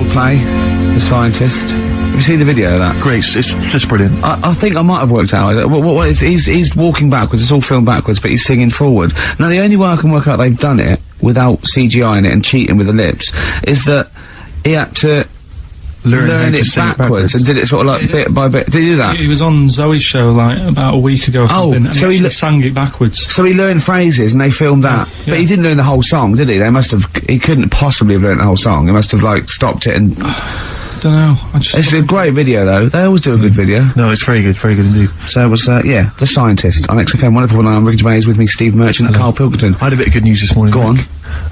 Coldplay, The Scientist. Have you seen the video of that? Great, it's just brilliant. I think I might have worked out. What is, he's walking backwards, it's all filmed backwards, but he's singing forward. Now, the only way I can work out they've done it, without CGI in it and cheating with the lips, is that he had to learn it backwards and did it sort of like bit by bit. Did he do that? He was on Zoe's show like about a week ago or something, and so he sang it backwards. So he learned phrases and they filmed that. Yeah. But he didn't learn the whole song, did he? He couldn't possibly have learned the whole song. He must have like stopped it and... Don't know. It's a great video though. They always do a good video. No, it's very good indeed. So it was, yeah, The Scientist on XFM. Wonderful. I'm Ricky Gervais, with me Steve Merchant and Karl Pilkington. I had a bit of good news this morning. Go on.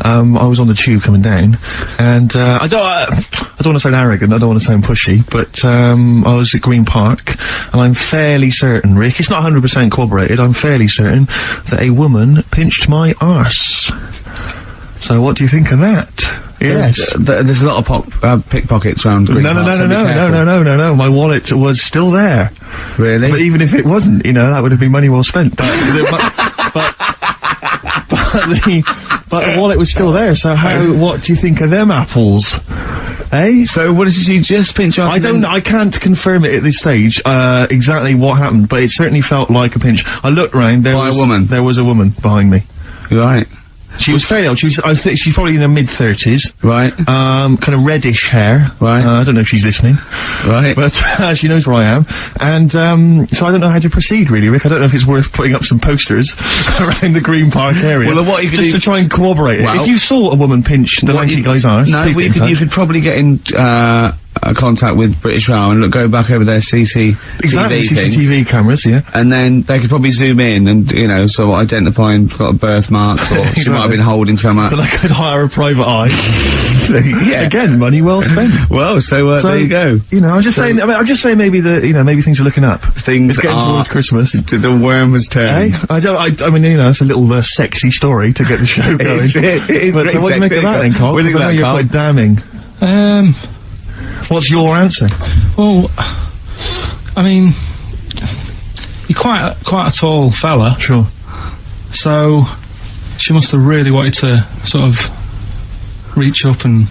I was on the tube coming down, and I don't want to sound arrogant, I don't want to sound pushy, but I was at Green Park, and I'm fairly certain, Rick, it's not 100% corroborated, I'm fairly certain that a woman pinched my arse. So what do you think of that? Yes. There's a lot of pickpockets around Green Park. No, my wallet was still there. Really? But even if it wasn't, you know, that would have been money well spent. But the wallet was still there, so what do you think of them apples? Eh? So what did you just pinch your arse? I can't confirm it at this stage, exactly what happened, but it certainly felt like a pinch. I looked round, there was a woman behind me. Right. She was fairly old. I think she's probably in her mid-30s. Right. Kind of reddish hair. Right. I don't know if she's listening. Right. But, she knows where I am. And, so I don't know how to proceed, really, Rick. I don't know if it's worth putting up some posters around the Green Park area. Well, what you could just to try and corroborate it. If you saw a woman pinch the lanky guy's arse, you could probably get in, contact with British Rail and go back over their CCTV cameras, yeah. And then they could probably zoom in and, you know, sort of identifying sort of birthmarks, or she might have been holding something. Then I could hire a private eye. Yeah. Again, money well spent. Well, so there you go. You know, I'm just saying maybe maybe things are looking up. Things are getting towards Christmas. The worm has turned. I mean, you know, it's a little, sexy story to get the show going. It is but what do you make of that then, Carl? What do you think of that, you're Carl? quite damning. What's your answer? Well, I mean, you're quite a tall fella. Sure. So, she must have really wanted to sort of reach up and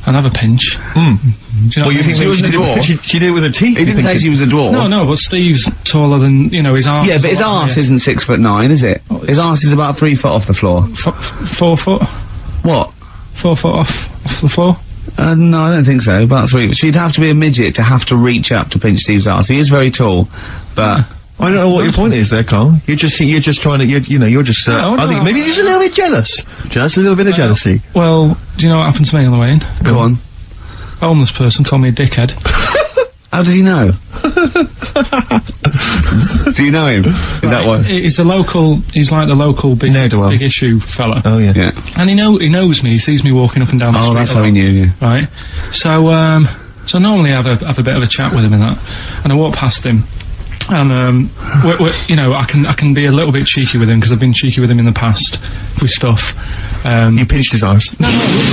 have a pinch. Do you know you think she was a dwarf? She did it with her teeth. He didn't say she was a dwarf. No, but Steve's taller than, you know, his arse. Yeah, but his arse isn't 6'9", is it? His arse is about 3 foot off the floor. 4 foot? What? 4 foot off the floor? No, I don't think so. About 3. She'd have to be a midget to have to reach up to pinch Steve's arse. He is very tall, but I don't know what your point is there, Carl. You're just trying to, you're just, I think maybe just a little bit jealous. Just a little bit of jealousy. Well, do you know what happened to me on the way in? Go on. A homeless person called me a dickhead. How did he know? Do you know him? Is that what? He's like the local big issue fella. Oh, yeah. And he knows me, he sees me walking up and down the street. Oh, that's how he knew you. Right. So normally I have a bit of a chat with him and that. And I walk past him. And, you know, I can be a little bit cheeky with him, because I've been cheeky with him in the past with stuff. You pinched his arse? No,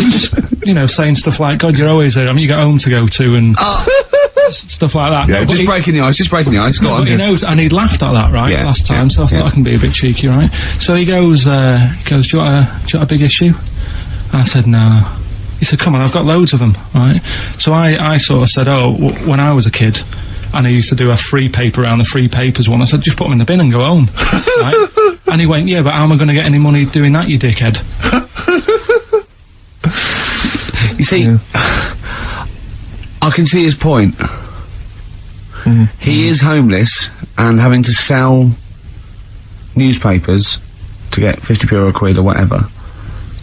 just, you know, saying stuff like, God, you're always there, I mean, you got home to go to, and stuff like that. Yeah, just breaking the ice, go on. He knows, and he'd laughed at that, right, last time, so I thought I can be a bit cheeky, right? So he goes, do you want a big issue? I said, no. He said, come on, I've got loads of them, right? So I sort of said, when I was a kid, and I used to do a free paper around the free papers one. I said, just put them in the bin and go home. Right? And he went, yeah, but how am I going to get any money doing that, you dickhead? You see, I can see his point. He is homeless and having to sell newspapers to get 50p or a quid or whatever.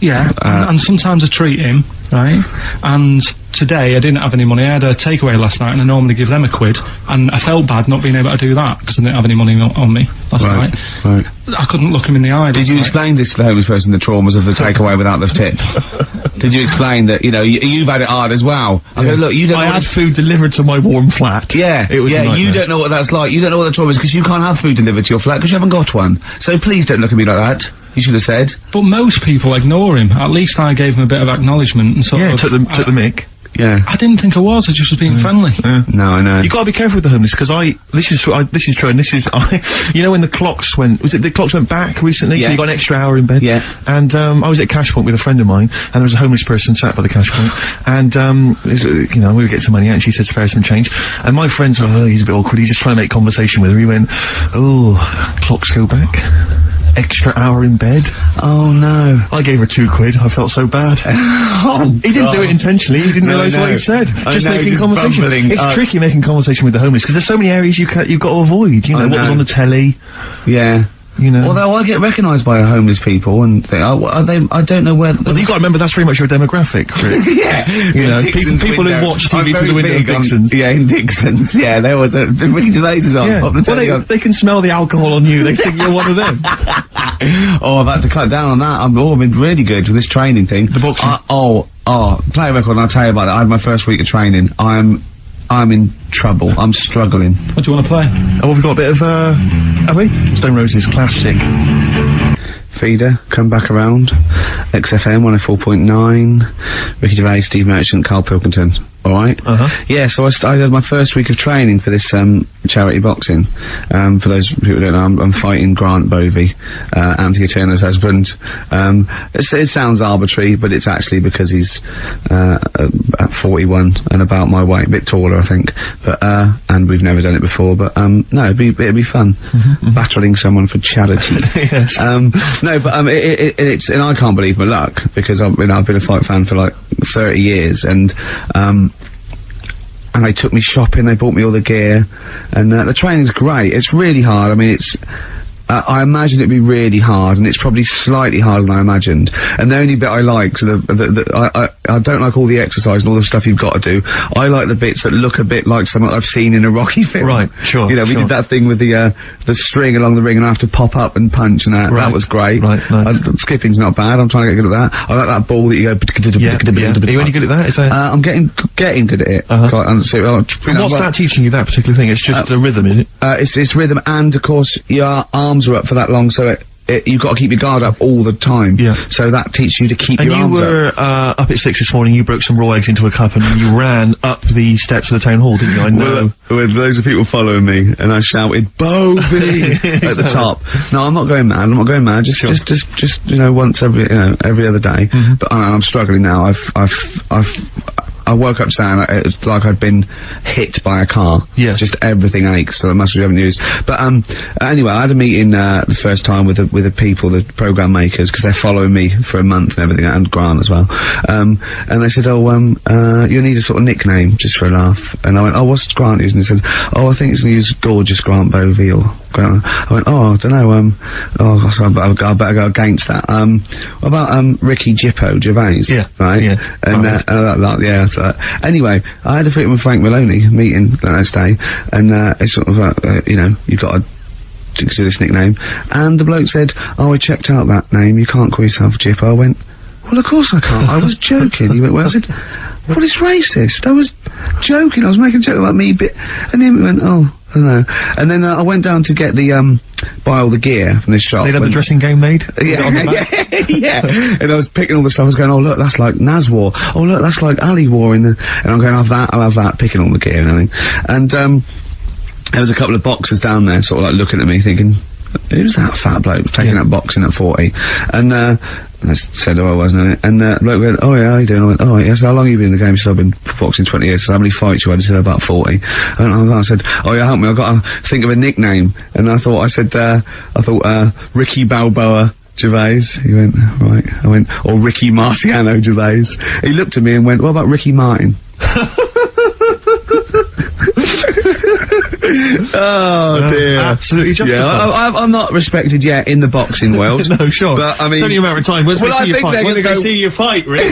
Yeah, and sometimes I treat him, right? And today I didn't have any money. I had a takeaway last night, and I normally give them a quid, and I felt bad not being able to do that because I didn't have any money on me last night. Right. I couldn't look him in the eye. Did you explain this to the homeless person, the traumas of the takeaway without the tip? Did you explain that, you know, you've had it hard as well? I go, look, you don't. I had food delivered to my warm flat. Yeah, it was. Yeah, you don't know what that's like. You don't know what the trauma is because you can't have food delivered to your flat because you haven't got one. So please don't look at me like that. You should have said. But most people ignore him. At least I gave him a bit of acknowledgement and sort of. took the mick. Yeah. I didn't think I was. I just was being friendly. Yeah. No, I know. You gotta be careful with the homeless, because this is true, and this is, you know when the clocks went back recently? Yeah. So you got an extra hour in bed? Yeah. And, I was at Cash Point with a friend of mine, and there was a homeless person sat by the Cash Point, and, you know, we would get some money out, and she said, spare some change. And my friend's, he's a bit awkward, he's just trying to make conversation with her. He went, clocks go back. Extra hour in bed. Oh no. I gave her £2. I felt so bad. He didn't do it intentionally. He didn't realise what he'd said. Just making conversation. Bumbling. It's tricky making conversation with the homeless, because there's so many areas you've got to avoid. You know, what was on the telly. Yeah. You know. Although I get recognised by homeless people and think, are they, I don't know where... Well, you've got to remember, that's very much your demographic, Rick. Yeah. You know, people who watch TV through the window of Dixon's. Yeah, in Dixon's. Yeah, there was a... Ricky Gervais is on. Yeah. Well, they can smell the alcohol on you. They think you're one of them. Oh, I've had to cut down on that. I've been really good with this training thing. The boxing. Play a record and I'll tell you about that. I had my first week of training. I'm in trouble. I'm struggling. What do you want to play? Oh, we've got a bit of, have we? Stone Roses classic. Feeder, Come Back Around, XFM 104.9, Ricky Gervais, Steve Merchant, Karl Pilkington. Alright? Yeah, so I had my first week of training for this, charity boxing. For those people who don't know, I'm fighting Grant Bovey, Anthea Turner's husband. It sounds arbitrary, but it's actually because he's, at 41 and about my weight, a bit taller, I think. But, and we've never done it before, but, no, it'd be fun. Battling someone for charity. Yes. No, but, it's, and I can't believe my luck, because I've been a fight fan for like 30 years, and they took me shopping, they bought me all the gear, and the training's great. It's really hard. I mean, it's, I imagine it'd be really hard, and it's probably slightly harder than I imagined. And the only bit I like, so I don't like all the exercise and all the stuff you've got to do. I like the bits that look a bit like something I've seen in a Rocky film. Right, sure. You know, we did that thing with the string along the ring, and I have to pop up and punch, and that. Right. That was great. Right, nice. Skipping's not bad. I'm trying to get good at that. I like that ball that you go. Are you any good at that? Is that? I'm getting good at it. And What's that teaching you, that particular thing? It's just the rhythm, is it? It's rhythm, and of course your arms are up for that long, so you've got to keep your guard up all the time. Yeah. So that teaches you to keep your arms up. And you were up at 6 this morning, you broke some raw eggs into a cup, and then you ran up the steps of the town hall, didn't you? I know. With loads of people following me, and I shouted, "Bovey!" at the top. No, I'm not going mad. Just, you know, once every other day. But I'm struggling now. I woke up today and it's like I'd been hit by a car. Yeah. Just everything aches, so the muscles you haven't used. But, anyway, I had a meeting, the first time with the people, the program makers, because they're following me for a month and everything, and Grant as well. And they said, you need a sort of nickname, just for a laugh. And I went, what's Grant using? And they said, I think it's gonna use Gorgeous Grant Bovey, or Grant. I went, I don't know, so I better go against that. What about, Ricky Gervais? Yeah. Right? Yeah. And, yeah. So, anyway, I had a freaking with Frank Maloney meeting the next day, and it's sort of you know, you've got to do this nickname, and the bloke said, I checked out that name, you can't call yourself Jippo. I went, well, of course I can't. I was joking. He went, well, I said, what is racist? I was joking. I was making a joke about me, and then he went, I don't know. And then I went down to get the buy all the gear from this shop. They'd have the dressing game made? Yeah. And I was picking all the stuff. I was going, oh look, that's like Naz wore. Oh look, that's like Ali wore and I'm going, I'll have that, picking all the gear and everything. And there was a couple of boxers down there sort of like looking at me thinking, who's that fat bloke taking up boxing at 40? And I said, I wasn't. And the bloke went, oh yeah, how you doing? I went, oh yes, how long have you been in the game? He said, I've been boxing 20 years. So how many fights you had? He said, about 40. I said, oh yeah, help me, I've got to think of a nickname. And I thought, Ricky Balboa Gervais. He went, right. I went, or Ricky Marciano Gervais. He looked at me and went, what about Ricky Martin? Oh dear. Absolutely justified. Yeah, I'm not respected yet in the boxing world. No, sure. But I mean, it's only a matter of time. Once they see you fight, Rick,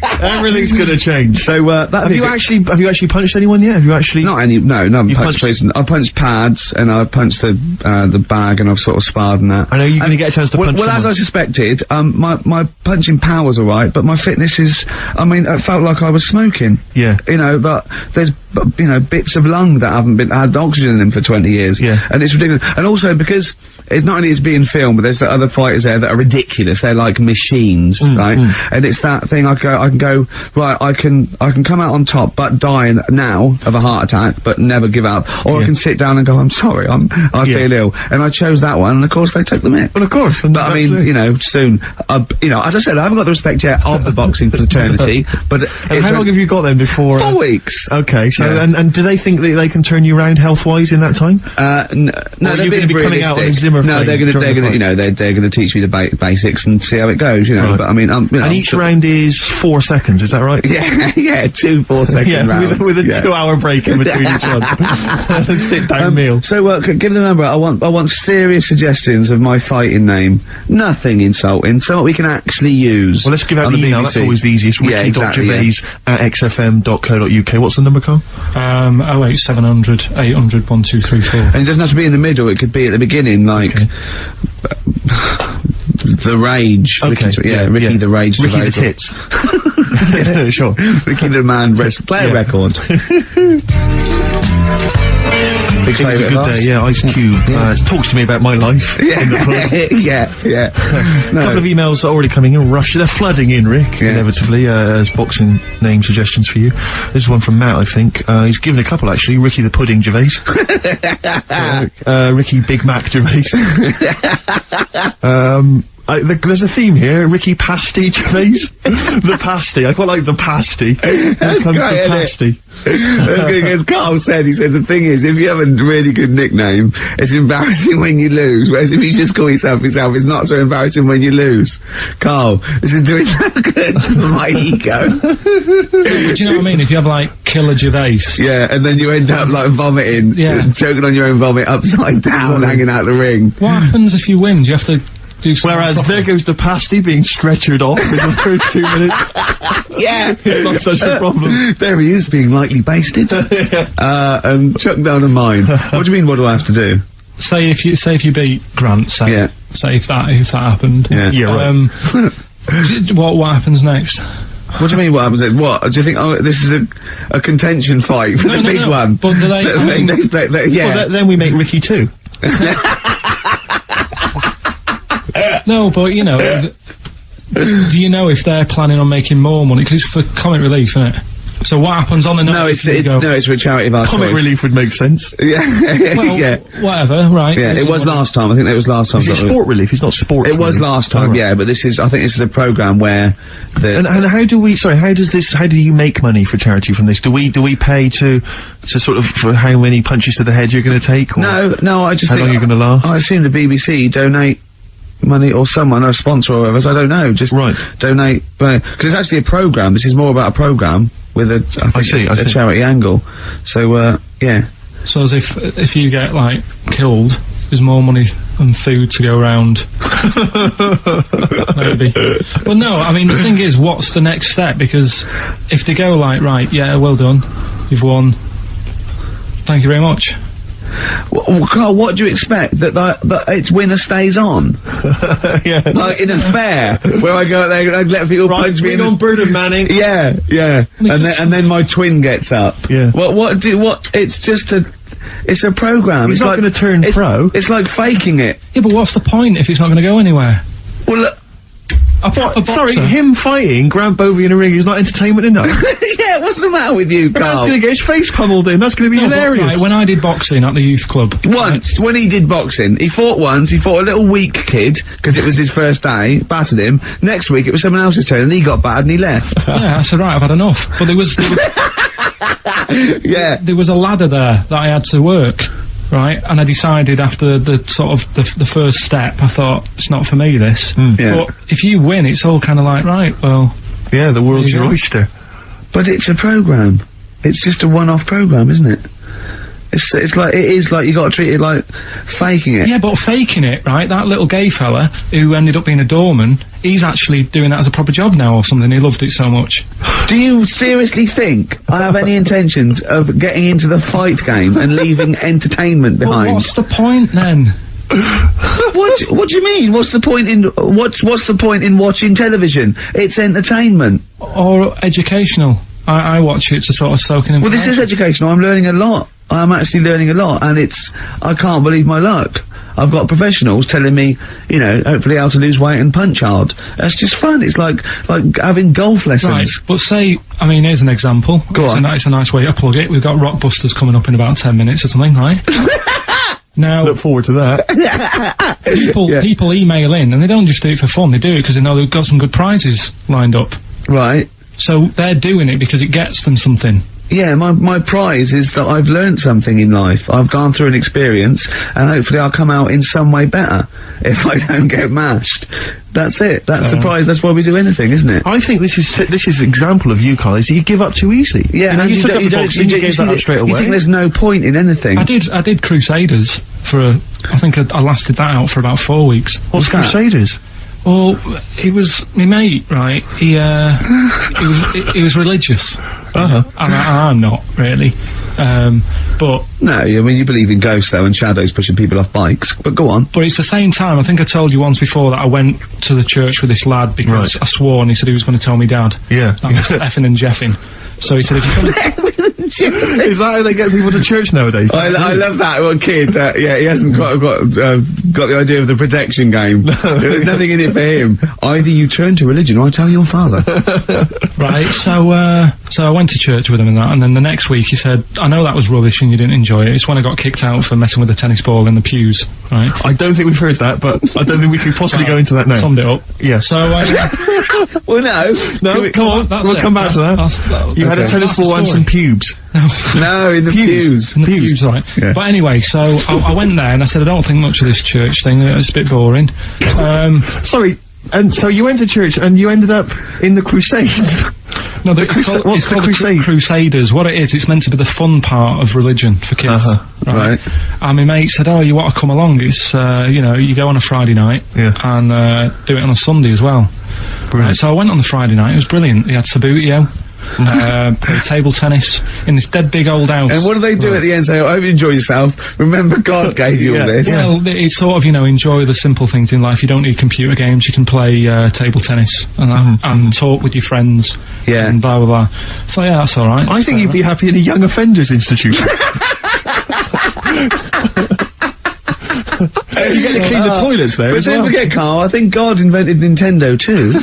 everything's gonna change. So, have you actually punched anyone yet? Have you actually? No, I've punched pads, and I've punched the bag, and I've sort of sparred and that. I know you're gonna get a chance to punch Well, as I suspected, my punching power's alright, but my fitness is, I mean, it felt like I was smoking. Yeah. You know, but there's you know, bits of lung that haven't had oxygen in them for 20 years. Yeah. And it's ridiculous. And also because it's not only it's being filmed, but there's the other fighters there that are ridiculous. They're like machines, right? And it's that thing I can go, right, I can come out on top, but die now of a heart attack, but never give up. Or I can sit down and go, I'm sorry, I feel ill. And I chose that one, and of course they took the mick. Well, of course. But I mean, you know, soon, you know, as I said, I haven't got the respect yet of the boxing fraternity, but how long have you got then before? 4 weeks. Okay, so, and do they think that they can turn you around health-wise in that time? No, they're being coming out on Zimmer. No, they're gonna, you know, they're gonna teach me the basics and see how it goes, you know, right. But I mean, you know, and each round is 4 seconds, is that right? Yeah, 2 4-second rounds. With a 2-hour break in between each one. Sit-down meal. So, give the number. I want serious suggestions of my fighting name. Nothing insulting, something we can actually use. Well, let's give out the email, that's always the easiest. Ricky.Gervais@xfm.co.uk. What's the number, Carl? 08700 800 1234. And it doesn't have to be in the middle, it could be at the beginning, like, the Rage. Okay. Ricky the Rage. Ricky the Tits. Yeah, sure. Ricky the Man, play a record. Big it was a good day, yeah, Ice Cube, talks to me about my life in the pub. yeah. A couple of emails that are already coming in, rush, they're flooding in, Rick, inevitably, as boxing name suggestions for you. This is one from Matt, I think, he's given a couple actually, Ricky the Pudding Gervais. Ricky Big Mac Gervais. There's a theme here, Ricky Pasty Gervais. The pasty, I quite like the pasty. Here comes the pasty. As Carl said, he says the thing is, if you have a really good nickname, it's embarrassing when you lose, whereas if you just call yourself, it's not so embarrassing when you lose. Carl, this is doing so good for my ego. Do you know what I mean? If you have like Killer Gervais. Yeah, and then you end up like vomiting, choking on your own vomit upside down, hanging out the ring. What happens if you win? Do you have to whereas there goes the pasty being stretchered off in the first 2 minutes. Yeah. It's not such a problem. There he is, being lightly basted. And chucked down a mine. What do you mean, what do I have to do? Say if you beat Grant, say if that happened. Yeah, right. What happens next? What do you mean, what happens next? What? Do you think, this is a contention fight for the big one? But do they, well, then we make Ricky 2. No, but you know, do you know if they're planning on making more money? Because it's for comic relief, isn't it? So what happens on the night? No, it's for a charity of our comic choice. relief would make sense. Yeah. Well, whatever, right. Yeah, it was last time. I think it was last time. Is it sport relief? It's not sport. It was last time, yeah, but I think this is a programme where and how do you make money for charity from this? Do we pay to sort of, for how many punches to the head you're gonna take? Or no, I just how think long you're gonna last? I assume the BBC donate money, or someone, or a sponsor or whatever, so I don't know, just donate money. Because it's actually a programme, this is more about a programme with a charity angle. So, yeah. So as if you get, like, killed, there's more money and food to go around. Maybe. But no, I mean, the thing is, what's the next step? Because if they go like, right, yeah, well done, you've won, thank you very much. Well, Carl, what do you expect? That its winner stays on? Yeah. Like in a fair, where I go out there and I'd let people punch me on Bird and Manning. Yeah. And then my twin gets up. Yeah. It's just it's a programme. It's not gonna turn pro. It's like faking it. Yeah, but what's the point if it's not gonna go anywhere? Well, look. Sorry, him fighting Grant Bovey in a ring is not entertainment enough. Yeah, what's the matter with you, Carl? That's gonna get his face pummeled in, that's gonna be hilarious. Right, when I did boxing at the youth club. When he did boxing, he fought once, he fought a little weak kid, because it was his first day, battered him. Next week it was someone else's turn, and he got battered and he left. Yeah, I said, right, I've had enough. But there was yeah. There was a ladder there that I had to work. Right, and I decided after the first step, I thought, it's not for me, this. Yeah. But if you win, it's all kind of like, right, well... Yeah, the world's your oyster. But it's a programme. It's just a one-off programme, isn't it? It's like, it is like, you gotta treat it like faking it. Yeah, but faking it, right, that little gay fella who ended up being a doorman, he's actually doing that as a proper job now or something, he loved it so much. Do you seriously think I have any intentions of getting into the fight game and leaving entertainment behind? Well, what's the point then? What do you mean? What's the point in watching television? It's entertainment. Or educational. I watch it to sort of soak in information. Well, this is educational. I'm learning a lot. I'm actually learning a lot, and I can't believe my luck. I've got professionals telling me, you know, hopefully how to lose weight and punch hard. That's just fun. It's like having golf lessons. Right, but say, I mean, here's an example. Go on. It's a nice way to plug it. We've got Rockbusters coming up in about 10 minutes or something, right? Now, look forward to that. people email in, and they don't just do it for fun. They do it because they know they've got some good prizes lined up. Right. So they're doing it because it gets them something. Yeah, my prize is that I've learned something in life. I've gone through an experience, and hopefully I'll come out in some way better if I don't get mashed. That's it. That's the prize. That's why we do anything, isn't it? I think this is an example of you, Carl, is that you give up too easy. Yeah, and you took up the box and you gave that up straight away. You think there's no point in anything? I did Crusaders for I think I lasted that out for about 4 weeks. What's Crusaders? Well, he was my mate, right? He was religious. Uh-huh. And I'm not, really. But... No, I mean, you believe in ghosts, though, and shadows pushing people off bikes. But go on. But it's the same time, I think I told you once before that I went to the church with this lad because I swore and he said he was going to tell me dad. Yeah. That was effing and jeffing. So he said, if you're going Is that how they get people to church nowadays? I love that little kid that, yeah, he hasn't got the idea of the protection game. There's nothing in it for him. Either you turn to religion or I tell your father. Right, so I went to church with him and that, and then the next week he said, I know that was rubbish and you didn't enjoy it. It's when I got kicked out for messing with a tennis ball in the pews, right? I don't think we've heard that, but I don't think we could possibly go into that now. Summed it up. Yeah. So, well, no, come on, we'll come back to that. You had a tennis ball and some pubes. No, in the pews. In the pews, right. Yeah. But anyway, so I went there and I said, I don't think much of this church thing, it's a bit boring. Sorry, and so you went to church and you ended up in the Crusades? No, it's called the Crusaders. What it is, it's meant to be the fun part of religion for kids. Right. And my mate said, oh, you want to come along? It's, you know, you go on a Friday night and do it on a Sunday as well. Right, so I went on the Friday night, it was brilliant. He had Sabutio. Played table tennis in this dead big old house. And what do they do at the end? Say, I hope you enjoy yourself. Remember, God gave you all this. Well, it's sort of, you know, enjoy the simple things in life. You don't need computer games. You can play table tennis and and talk with your friends. Yeah. And blah blah blah. So yeah, that's all right. I think you'd be happy in a young offenders institute. You get to clean the toilets there. But don't forget, Carl, I think God invented Nintendo too.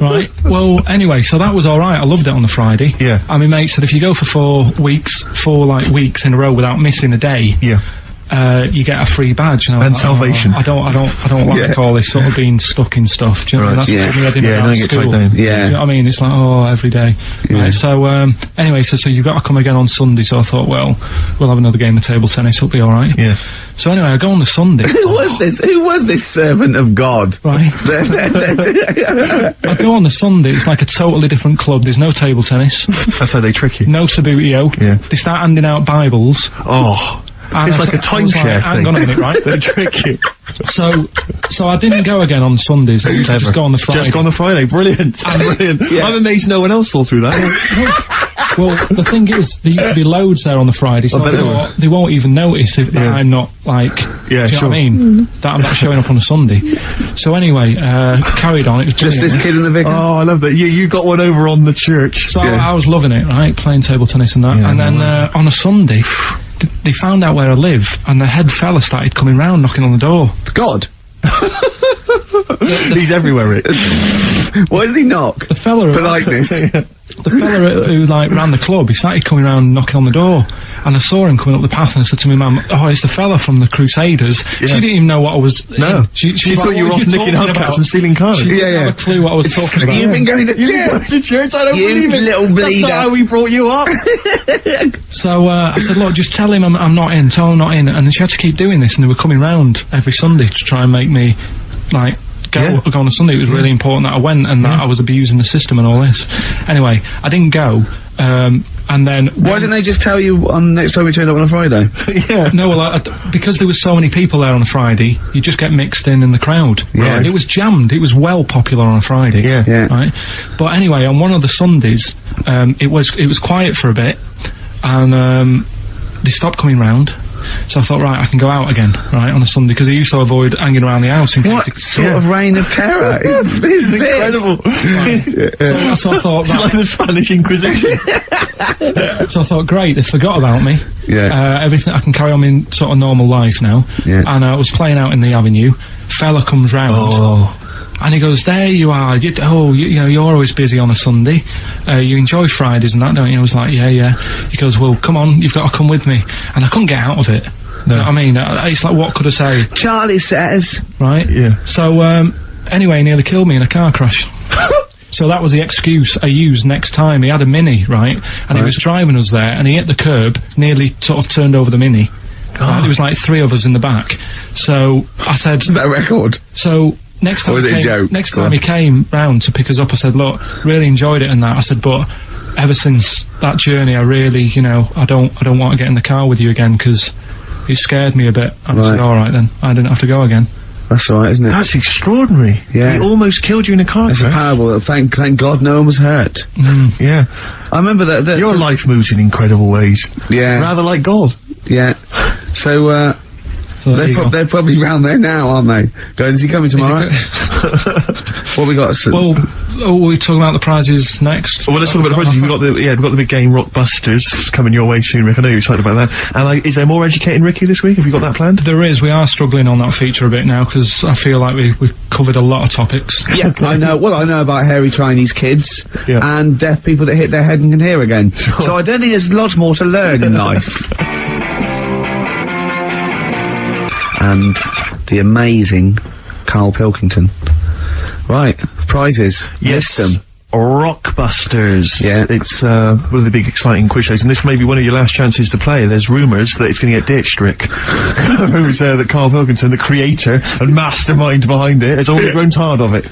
Right. Well, anyway, so that was alright. I loved it on the Friday. Yeah. And my mate said if you go for 4 weeks in a row without missing a day, you get a free badge. And salvation. I don't like all this sort of being stuck in stuff. Do you know what I mean? That's what we had in school. Do you know what I mean? It's like, oh, every day. Yeah. Right, so, anyway, so you've got to come again on Sunday, so I thought, well, we'll have another game of table tennis, it'll be alright. Yeah. So anyway, I go on the Sunday. Who was this servant of God? Right. I go on the Sunday, it's like a totally different club, there's no table tennis. That's how they trick you. No Sabutio. Yeah. They start handing out Bibles. Oh. And it's like a timeshare thing. Hang on a minute, right? They trick you. So I didn't go again on Sundays. I used to just go on the Friday. Just go on the Friday. Brilliant. Brilliant. I'm amazed no one else thought through that. Well, the thing is, there used to be loads there on the Friday, so they won't even notice if I'm not, like, do you know what I mean? That I'm not showing up on a Sunday. So anyway, carried on, it was just this kid in the vicar. Oh, I love that. You got one over on the church. So I was loving it, right? Playing table tennis and that. And then, on a Sunday, they found out where I live, and the head fella started coming round, knocking on the door. God. He's everywhere, Rick. Why did he knock? The fella... Politeness. The fella who, like, ran the club, he started coming around knocking on the door, and I saw him coming up the path, and I said to my mum, oh, it's the fella from the Crusaders. She didn't even know what I was... No. She thought you were off nicking hubcaps and stealing cars. She didn't have a clue what I was talking about. You've been going to church? I don't believe it. Little bleeder. That's not how we brought you up. So, I said, look, just tell him I'm not in, tell him I'm not in, and she had to keep doing this, and they were coming round every Sunday to try and make me, like... Go on a Sunday. It was really important that I went and that I was abusing the system and all this. Anyway, I didn't go, and then... Why didn't they just tell you on next time we turned up on a Friday? No, well, because there was so many people there on a Friday, you just get mixed in the crowd. Right. It was jammed. It was well popular on a Friday. Right? But anyway, on one of the Sundays, it was quiet for a bit, and they stopped coming round. So I thought, right, I can go out again, right, on a Sunday, because I used to avoid hanging around the house. What sort of reign of terror is this? Incredible. Right. So I thought, it's like the Spanish Inquisition. So I thought, great, they forgot about me. Yeah. Everything, I can carry on in sort of normal life now. Yeah. And I was playing out in the avenue. Fella comes round. And he goes, there you are, you know, you're always busy on a Sunday. You enjoy Fridays and that, don't you? I was like, yeah. He goes, well, come on, you've got to come with me. And I couldn't get out of it. No. You know what I mean? It's like, what could I say? Charlie says. Right? Yeah. So, anyway, he nearly killed me in a car crash. So that was the excuse I used next time. He had a Mini, right? And he was driving us there, and he hit the curb, nearly sort of turned over the Mini. Right? There was like 3 of us in the back. So, I said... Is that a record? So... Next time, he came round to pick us up, I said, look, really enjoyed it and that. I said, but ever since that journey, I really, you know, I don't want to get in the car with you again, because it scared me a bit. And I said, alright then, I didn't have to go again. That's alright, isn't it? That's extraordinary. Yeah. He almost killed you in a car crash. That's parable. Thank God no one was hurt. Yeah. I remember that your life moves in incredible ways. Yeah. Rather like God. Yeah. So, they're probably round there now, aren't they? Going, is he coming tomorrow? What we got? Well, we're talking about the prizes next. Well, let's talk about the prizes. We've got the big game Rockbusters coming your way soon, Rick. I know you're excited about that. And is there more Educating Ricky this week? Have you got that planned? There is. We are struggling on that feature a bit now, because I feel like we've covered a lot of topics. Yeah, I know. Well, I know about hairy Chinese kids and deaf people that hit their head and can hear again. Sure. So I don't think there's lots more to learn in life. And the amazing Karl Pilkington. Right, prizes. Yes. List them. Rockbusters. Yeah. It's one of the big exciting quiz shows, and this may be one of your last chances to play. There's rumours that it's going to get ditched, Rick. Rumours that Karl Pilkington, the creator and mastermind behind it, has already grown tired of it.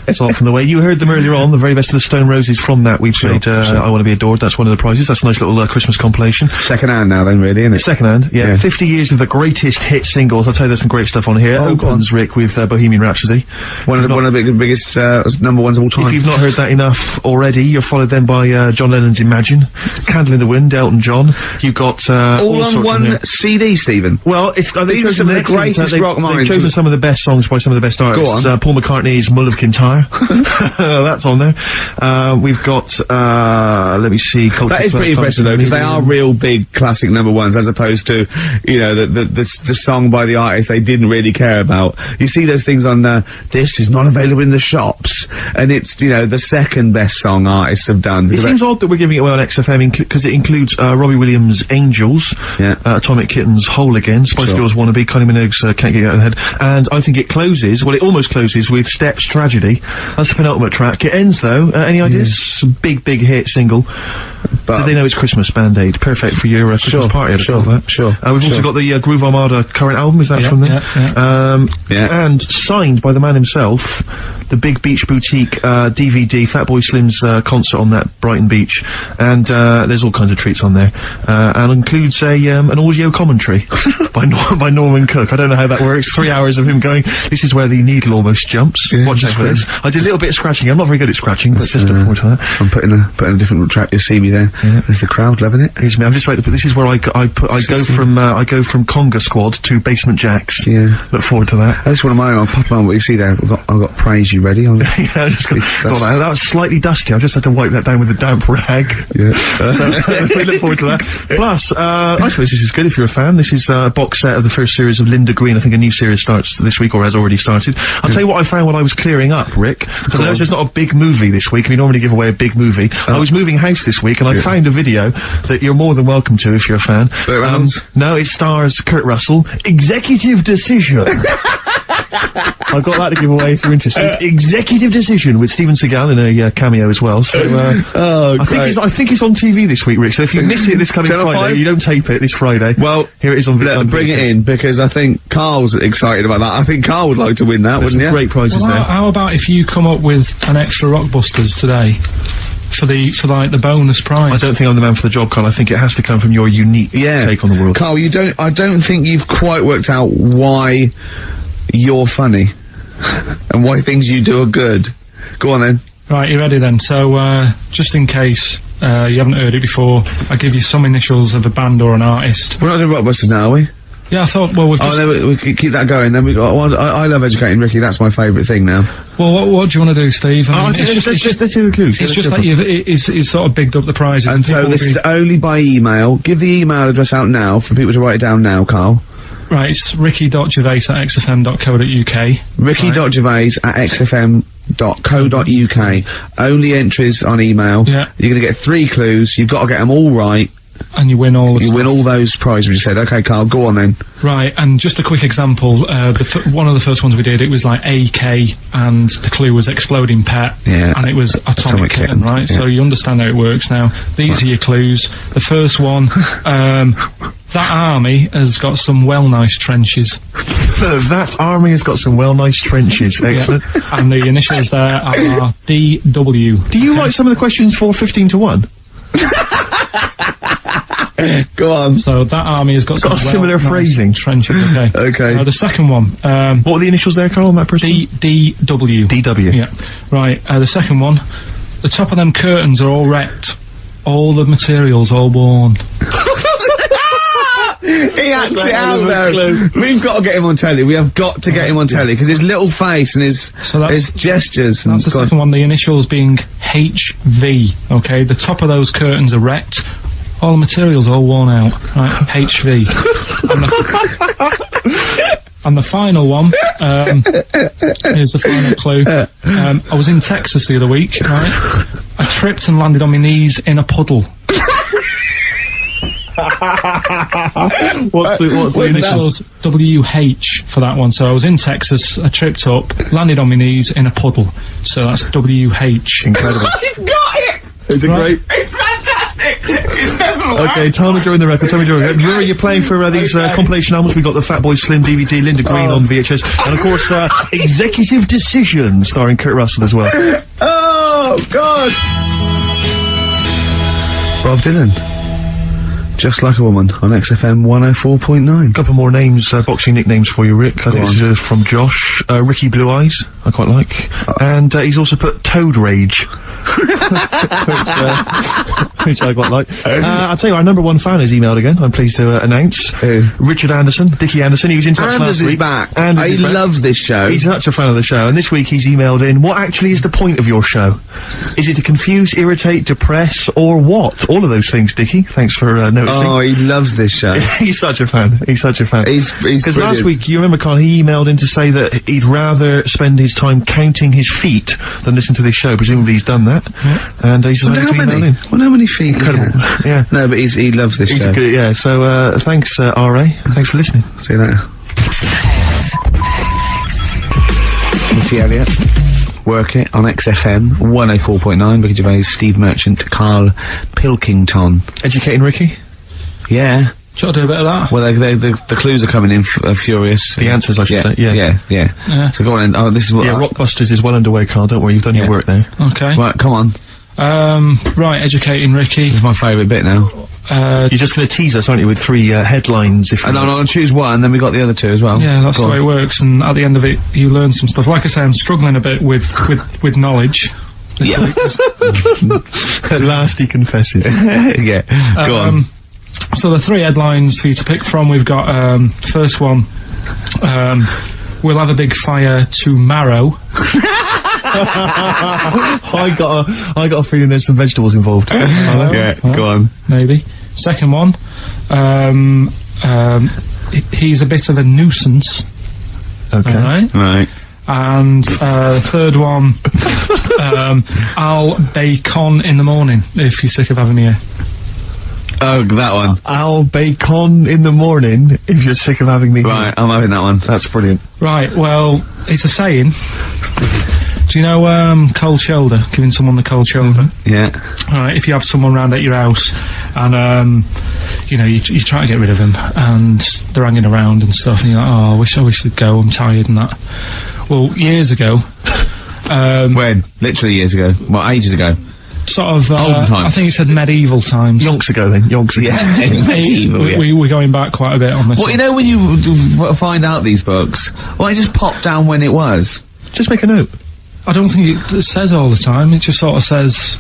It's all from the way. You heard them earlier on, the very best of the Stone Roses. From that we played I Want to Be Adored. That's one of the prizes. That's a nice little Christmas compilation. Second hand now then, really, isn't it? Second hand, yeah. 50 years of the greatest hit singles. I'll tell you there's some great stuff on here. Opens, Rick, with Bohemian Rhapsody. One of the biggest number ones of all time. If you've not heard that enough already, you're followed then by John Lennon's Imagine, Candle in the Wind, Elton John. You've got all on one CD, Stephen. Well, these are some of the greatest rock minds. They've chosen some of the best songs by some of the best artists. Go on. Paul McCartney's Mull of Kintyre. That's on there. We've got let me see. That is pretty impressive though, because they are real big classic number ones, as opposed to, you know, the song by the artist they didn't really care about. You see those things on this is not available in the shops, and it's, you know, the second best song artists have done. It seems odd that we're giving it away on XFM because it includes Robbie Williams' Angels, Atomic Kitten's Whole Again, Spice Girls Wannabe, Kylie Minogue's Can't Get You Out of the Head, and I think it closes, well, it almost closes with Steps Tragedy. That's the penultimate track. It ends though, any ideas? Big hit single. But did they know it's Christmas? Band-Aid. Perfect for your Christmas party. Sure. We've also got the Groove Armada current album, is that from there? And signed by the man himself, the Big Beach Boutique DVD, Fatboy Slim's concert on that Brighton beach, and there's all kinds of treats on there, and includes an audio commentary by Norman Cook. I don't know how that works. 3 hours of him going, this is where the needle almost jumps. Watch this for this. I did a little bit of scratching. I'm not very good at scratching, but just look forward to that. I'm putting a different track. You see me there. There's the crowd loving it. Here's me. I'm just waiting for this. Is where I go from Conga Squad to Basement Jacks. Look forward to that. That's one of mine. I'll pop on what you see there. I've got Praise You ready. I just got that. That was slightly dusty. I just had to wipe that down with a damp rag. So we look forward to that. Plus, I suppose this is good if you're a fan. This is a box set of the first series of Linda Green. I think a new series starts this week, or has already started. I'll tell you what I found when I was clearing up, Rick, because I know it's not a big movie this week. We normally give away a big movie. I was moving house this week, and I found a video that you're more than welcome to if you're a fan. No, it stars Kurt Russell. Executive Decision. I've got that to give away if you're interested. Executive Decision with Steven Seagal in a cameo as well. So I think it's on TV this week, Rick. So if you miss it this coming Friday, you don't tape it this Friday. Well, here it is on video. Bring it in, because I think Carl's excited about that. I think Carl would like to win that, wouldn't you? Great prizes there. How about if you come up with an extra Rockbusters today? For the bonus prize. I don't think I'm the man for the job, Carl. I think it has to come from your unique take on the world. Carl, I don't think you've quite worked out why you're funny and why things you do are good. Go on then. Right, you ready then? So, just in case you haven't heard it before, I give you some initials of a band or an artist. We're not doing Rockbusters now, are we? Yeah, I thought, well, we've just... Oh, then we could keep that going. Then we got. Well, I love educating Ricky. That's my favourite thing now. Well, what do you want to do, Steve? I mean, let's hear the clues. It's just that he's sort of bigged up the prizes. And so this is only by email. Give the email address out now for people to write it down now, Carl. Right, it's ricky.gervais@xfm.co.uk. ricky.gervais@xfm.co.uk. Only entries on email. Yeah. You're gonna get 3 clues. You've got to get them all right. And you win all the You win all those prizes you said. Okay, Carl, go on then. Right, and just a quick example, one of the first ones we did, it was like AK, and the clue was exploding pet, and it was atomic kitten, right? Yeah. So you understand how it works now. These are your clues. The first one, that army has got some nice trenches. That army has got some nice trenches. Excellent. And the initials there are DW. Do you like some of the questions for 15 to 1? Go on. So that army has got some similar phrasing. Trenches, okay. Okay. The second one, what were the initials there, Carl, on that person? DW. DW. Yeah. Right, the second one, the top of them curtains are all wrecked. All the materials all worn. He acts it out though. We've got to get him on telly. We have got to get him on telly because his little face and his gestures. That's the second one. The initials being HV. Okay, the top of those curtains are wrecked. All the materials all worn out. Right, HV. And the final one is the final clue. I was in Texas the other week. Right, I tripped and landed on my knees in a puddle. What's the initials? WH for that one. So I was in Texas, I tripped up, landed on my knees in a puddle. So that's WH. Incredible. You've got it! Is it great? It's fantastic! Okay, time to join the record, Remember you're playing for these compilation albums. We got the Fatboy Slim DVD, Linda Green on VHS, and of course, Executive Decision, starring Kurt Russell as well. Oh, God! Bob Dylan. Just Like a Woman on XFM 104.9. Couple more names, boxing nicknames for you, Rick. I think this is from Josh. Ricky Blue Eyes, I quite like. And he's also put Toad Rage. Which I quite like. I'll tell you, our #1 fan is emailed again, I'm pleased to announce. Richard Anderson, Dickie Anderson, he was in touch last week. He loves this show. He's such a fan of the show, and this week he's emailed in, what actually is the point of your show? Is it to confuse, irritate, depress, or what? All of those things, Dickie. Thanks for noticing. Oh, he loves this show. He's such a fan. He's such a fan. He's because last week, you remember, Carl, he emailed in to say that he'd rather spend his time counting his feet than listen to this show. Presumably he's done that. Yeah. And he's decided to email in. Well, how many feet? Incredible. Yeah. No, but he loves this show. Good, yeah, so, thanks, R.A. Thanks for listening. See you later. Missy Elliott. Work it on XFM 104.9. Ricky Gervais, Steve Merchant, Karl Pilkington. Educating Ricky? Yeah. Should I do a bit of that? Well, the clues are coming in furious. The answers, I should say. Yeah. So go on then. Oh, this is what. Yeah, Rockbusters is well underway, Carl. Don't worry, you've done your work now. Okay. Right, come on. Right, educating Ricky. This is my favourite bit now. You're just gonna tease us, aren't you, with 3 headlines, if you And I'm gonna choose one, then we got the other 2 as well. Yeah, that's the way it works, and at the end of it, you learn some stuff. Like I say, I'm struggling a bit with knowledge. Yeah. At last he confesses. Yeah. Go on. So the 3 headlines for you to pick from, we've got, first one, we'll have a big fire tomorrow. I got a feeling there's some vegetables involved. Yeah, go on. Maybe. Second one, he's a bit of a nuisance. Okay. Right. And, third one, I'll bacon in the morning, if you're sick of having me here. Oh, that one. I'll bacon in the morning if you're sick of having me here. Right, I'm having that one. That's brilliant. Right, well, it's a saying. Do you know, cold shoulder? Giving someone the cold shoulder? Yeah. Alright, if you have someone round at your house, and, you know, you try to get rid of them, and they're hanging around and stuff, and you're like, oh, I wish they'd go, I'm tired and that. Well, years ago, when? Literally years ago. Well, ages ago. Sort of, Olden times. I think it said medieval times. Yonks ago then, yonks ago. Yeah, medieval, We're going back quite a bit on this. Well, you know when you find out these books, why just pop down when it was? Just make a note. I don't think it says all the time, it just sort of says,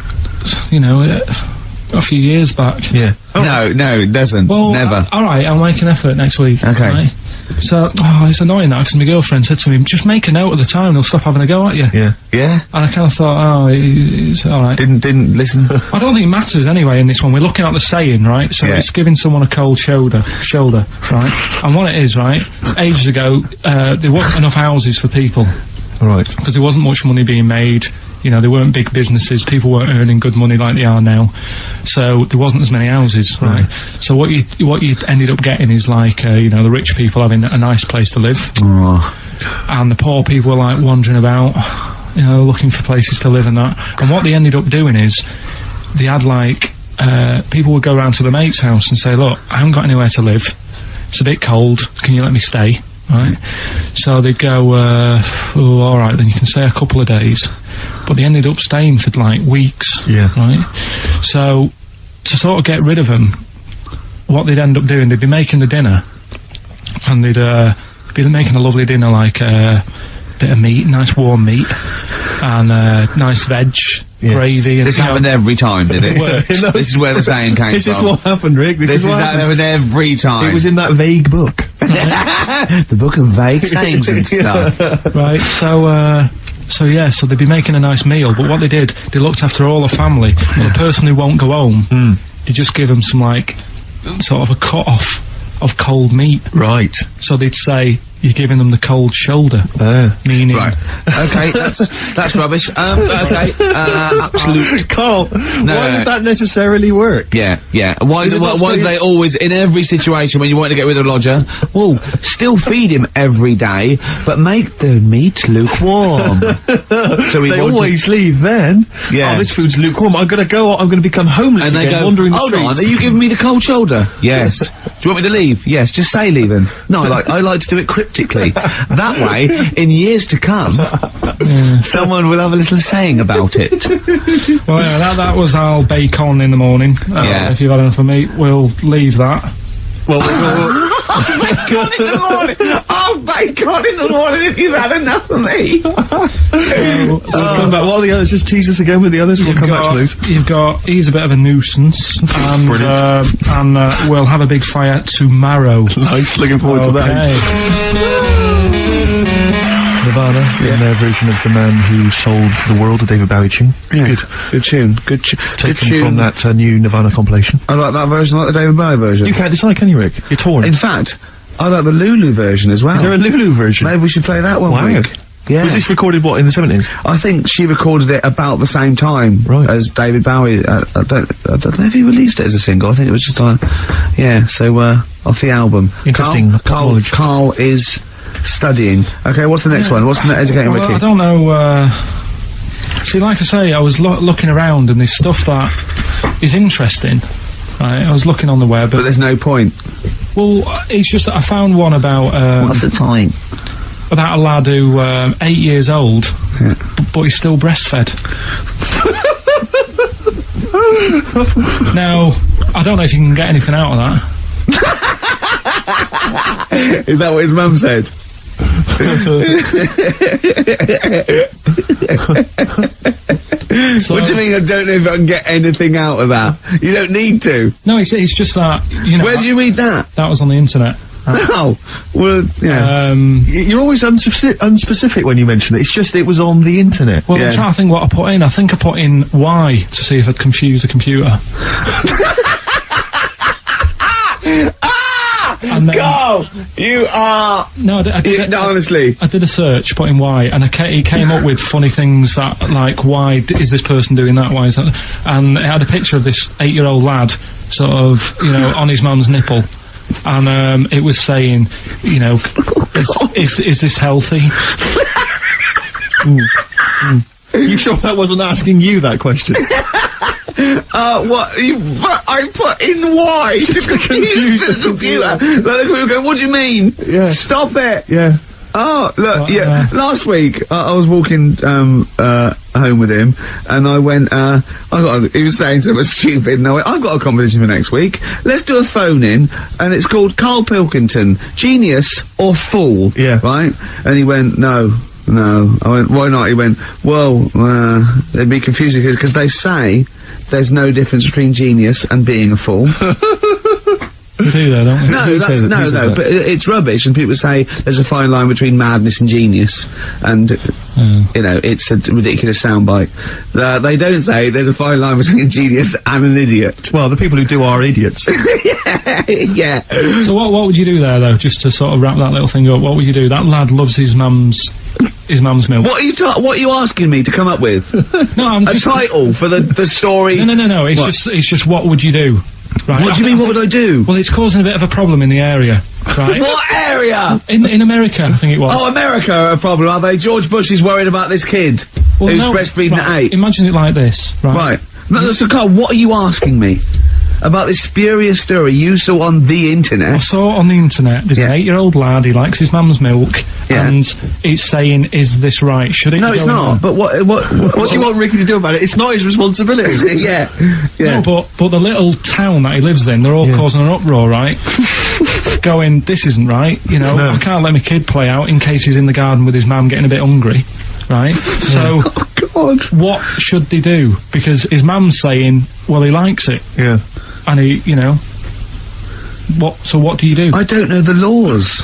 you know, a few years back. Yeah. No, it doesn't. Well, never. Alright, I'll make an effort next week. Okay. Right? So, it's annoying that, because my girlfriend said to me, just make a note of the time, they'll stop having a go at you. Yeah. Yeah? And I kind of thought, it's alright. Didn't listen. I don't think it matters anyway in this one. We're looking at the saying, right? So it's giving someone a cold shoulder, right? And what it is, right? Ages ago, there wasn't enough houses for people. Right. Because there wasn't much money being made. You know, there weren't big businesses, people weren't earning good money like they are now. So there wasn't as many houses, right? So what you ended up getting is like, you know, the rich people having a nice place to live. And the poor people were like wandering about, you know, looking for places to live and that. And what they ended up doing is, they had like, people would go around to the mate's house and say, look, I haven't got anywhere to live. It's a bit cold, can you let me stay? Right? So they'd go, alright, then you can stay a couple of days. But they ended up staying for like weeks. Yeah. Right? So, to sort of get rid of them, what they'd end up doing, they'd be making the dinner, and they'd, be making a lovely dinner, like, bit of meat, nice warm meat, and, nice veg, gravy, and this happened every time, did it? This is where the saying came from. This is what happened, Rick. This is what happened every time. It was in that vague book. The book of vague sayings and stuff. Right, so they'd be making a nice meal, but what they did, they looked after all the family. Well, the person who won't go home, they just give them some, like, sort of a cut-off of cold meat. Right. So they'd say, you're giving them the cold shoulder. Meaning... Right. Okay, that's rubbish. Okay, absolute... Carl, why does that necessarily work? Yeah. Why do they always, in every situation when you want to get rid of a lodger, well, still feed him every day, but make the meat lukewarm. So they always leave then. Yeah. Oh, this food's lukewarm, I'm gonna become homeless and again, they go, wandering the hold streets. on, are you giving me the cold shoulder? Yes. Do you want me to leave? Yes, just say leaving. No, I like to do it cryptically. That way, in years to come, someone will have a little saying about it. Well, yeah, that was our bacon in the morning. If you've had enough of meat, we'll leave that. Well, bacon in the morning! Oh, bacon in the morning if you've had enough of me! Come back. What are the others? Just tease us again with the others, we'll come back to those. You've got, he's a bit of a nuisance, and, we'll have a big fire tomorrow. Nice, looking forward to that. Nirvana, in their version of The Man Who Sold the World, a David Bowie tune. Yeah. Good tune. Taken from that new Nirvana compilation. I like that version, I like the David Bowie version. You can't decide, can you, Rick? You're torn. In fact, I like the Lulu version as well. Is there a Lulu version? Maybe we should play that one, wow. Rick. Yeah. Was this recorded, what, in the 70s? I think she recorded it about the same time as David Bowie. I don't know if he released it as a single. I think it was just off the album. Interesting. Carl is studying. Okay, what's the next one? What's the educating Ricky? I don't know, see, like I say, I was looking around and there's stuff that is interesting. Right, I was looking on the web. But there's no point. Well, it's just that I found one about, what's the point? About a lad who, 8 years old, but he's still breastfed. Now, I don't know if you can get anything out of that. Is that what his mum said? What do you mean I don't know if I can get anything out of that? You don't need to. No, it's just that, you know... Where did you read that? That was on the internet. Oh, well, yeah. You're always unspecific when you mention it. It's just, it was on the internet. Well, I'm trying to think what I put in. I think I put in Y to see if I'd confuse the computer. And then, Carl, you are... No, I did no, honestly. I did a search, put in Y, and he came up with funny things that, like, why is this person doing that, why is that... And it had a picture of this 8-year-old lad, sort of, you know, on his mum's nipple. And, it was saying, you know, is this healthy? You sure that wasn't asking you that question? What? I put in Y to confuse the computer. Like the computer going, what do you mean? Yeah. Stop it! Yeah. Oh, look, last week, I was walking, home with him, and I went, he was saying something stupid, and I went, I've got a competition for next week, let's do a phone-in, and it's called Karl Pilkington, Genius or Fool. Yeah. Right? And he went, no. I went, why not? He went, well, it'd be confusing, because they say there's no difference between genius and being a fool. We do that, don't we? No, but it's rubbish, and people say there's a fine line between madness and genius, and, you know, it's a ridiculous soundbite. They don't say there's a fine line between genius and an idiot. Well, the people who do are idiots. Yeah. So what would you do there, though, just to sort of wrap that little thing up? What would you do? That lad loves his mum's milk. What are you asking me to come up with? No, I'm just... A title for the story? No, it's just what would you do? Right. What do you mean, what would I do? Well, it's causing a bit of a problem in the area, right? What area? In America, I think it was. Oh, America are a problem, are they? George Bush is worried about this kid who's breastfeeding at 8. Imagine it like this, right? Right. No, so Carl, what are you asking me? About this spurious story you saw on the internet? I saw it on the internet. There's an 8-year-old lad, he likes his mum's milk, and it's saying, is this right? Should it No, it's not. On? But what do you want Ricky to do about it? It's not his responsibility. Yeah. No, but the little town that he lives in, they're all causing an uproar, right? Going, this isn't right, you know, I can't let my kid play out in case he's in the garden with his mum getting a bit hungry, right? So, God. What should they do? Because his mum's saying, well, he likes it. Yeah. And he, you know, so what do you do? I don't know the laws.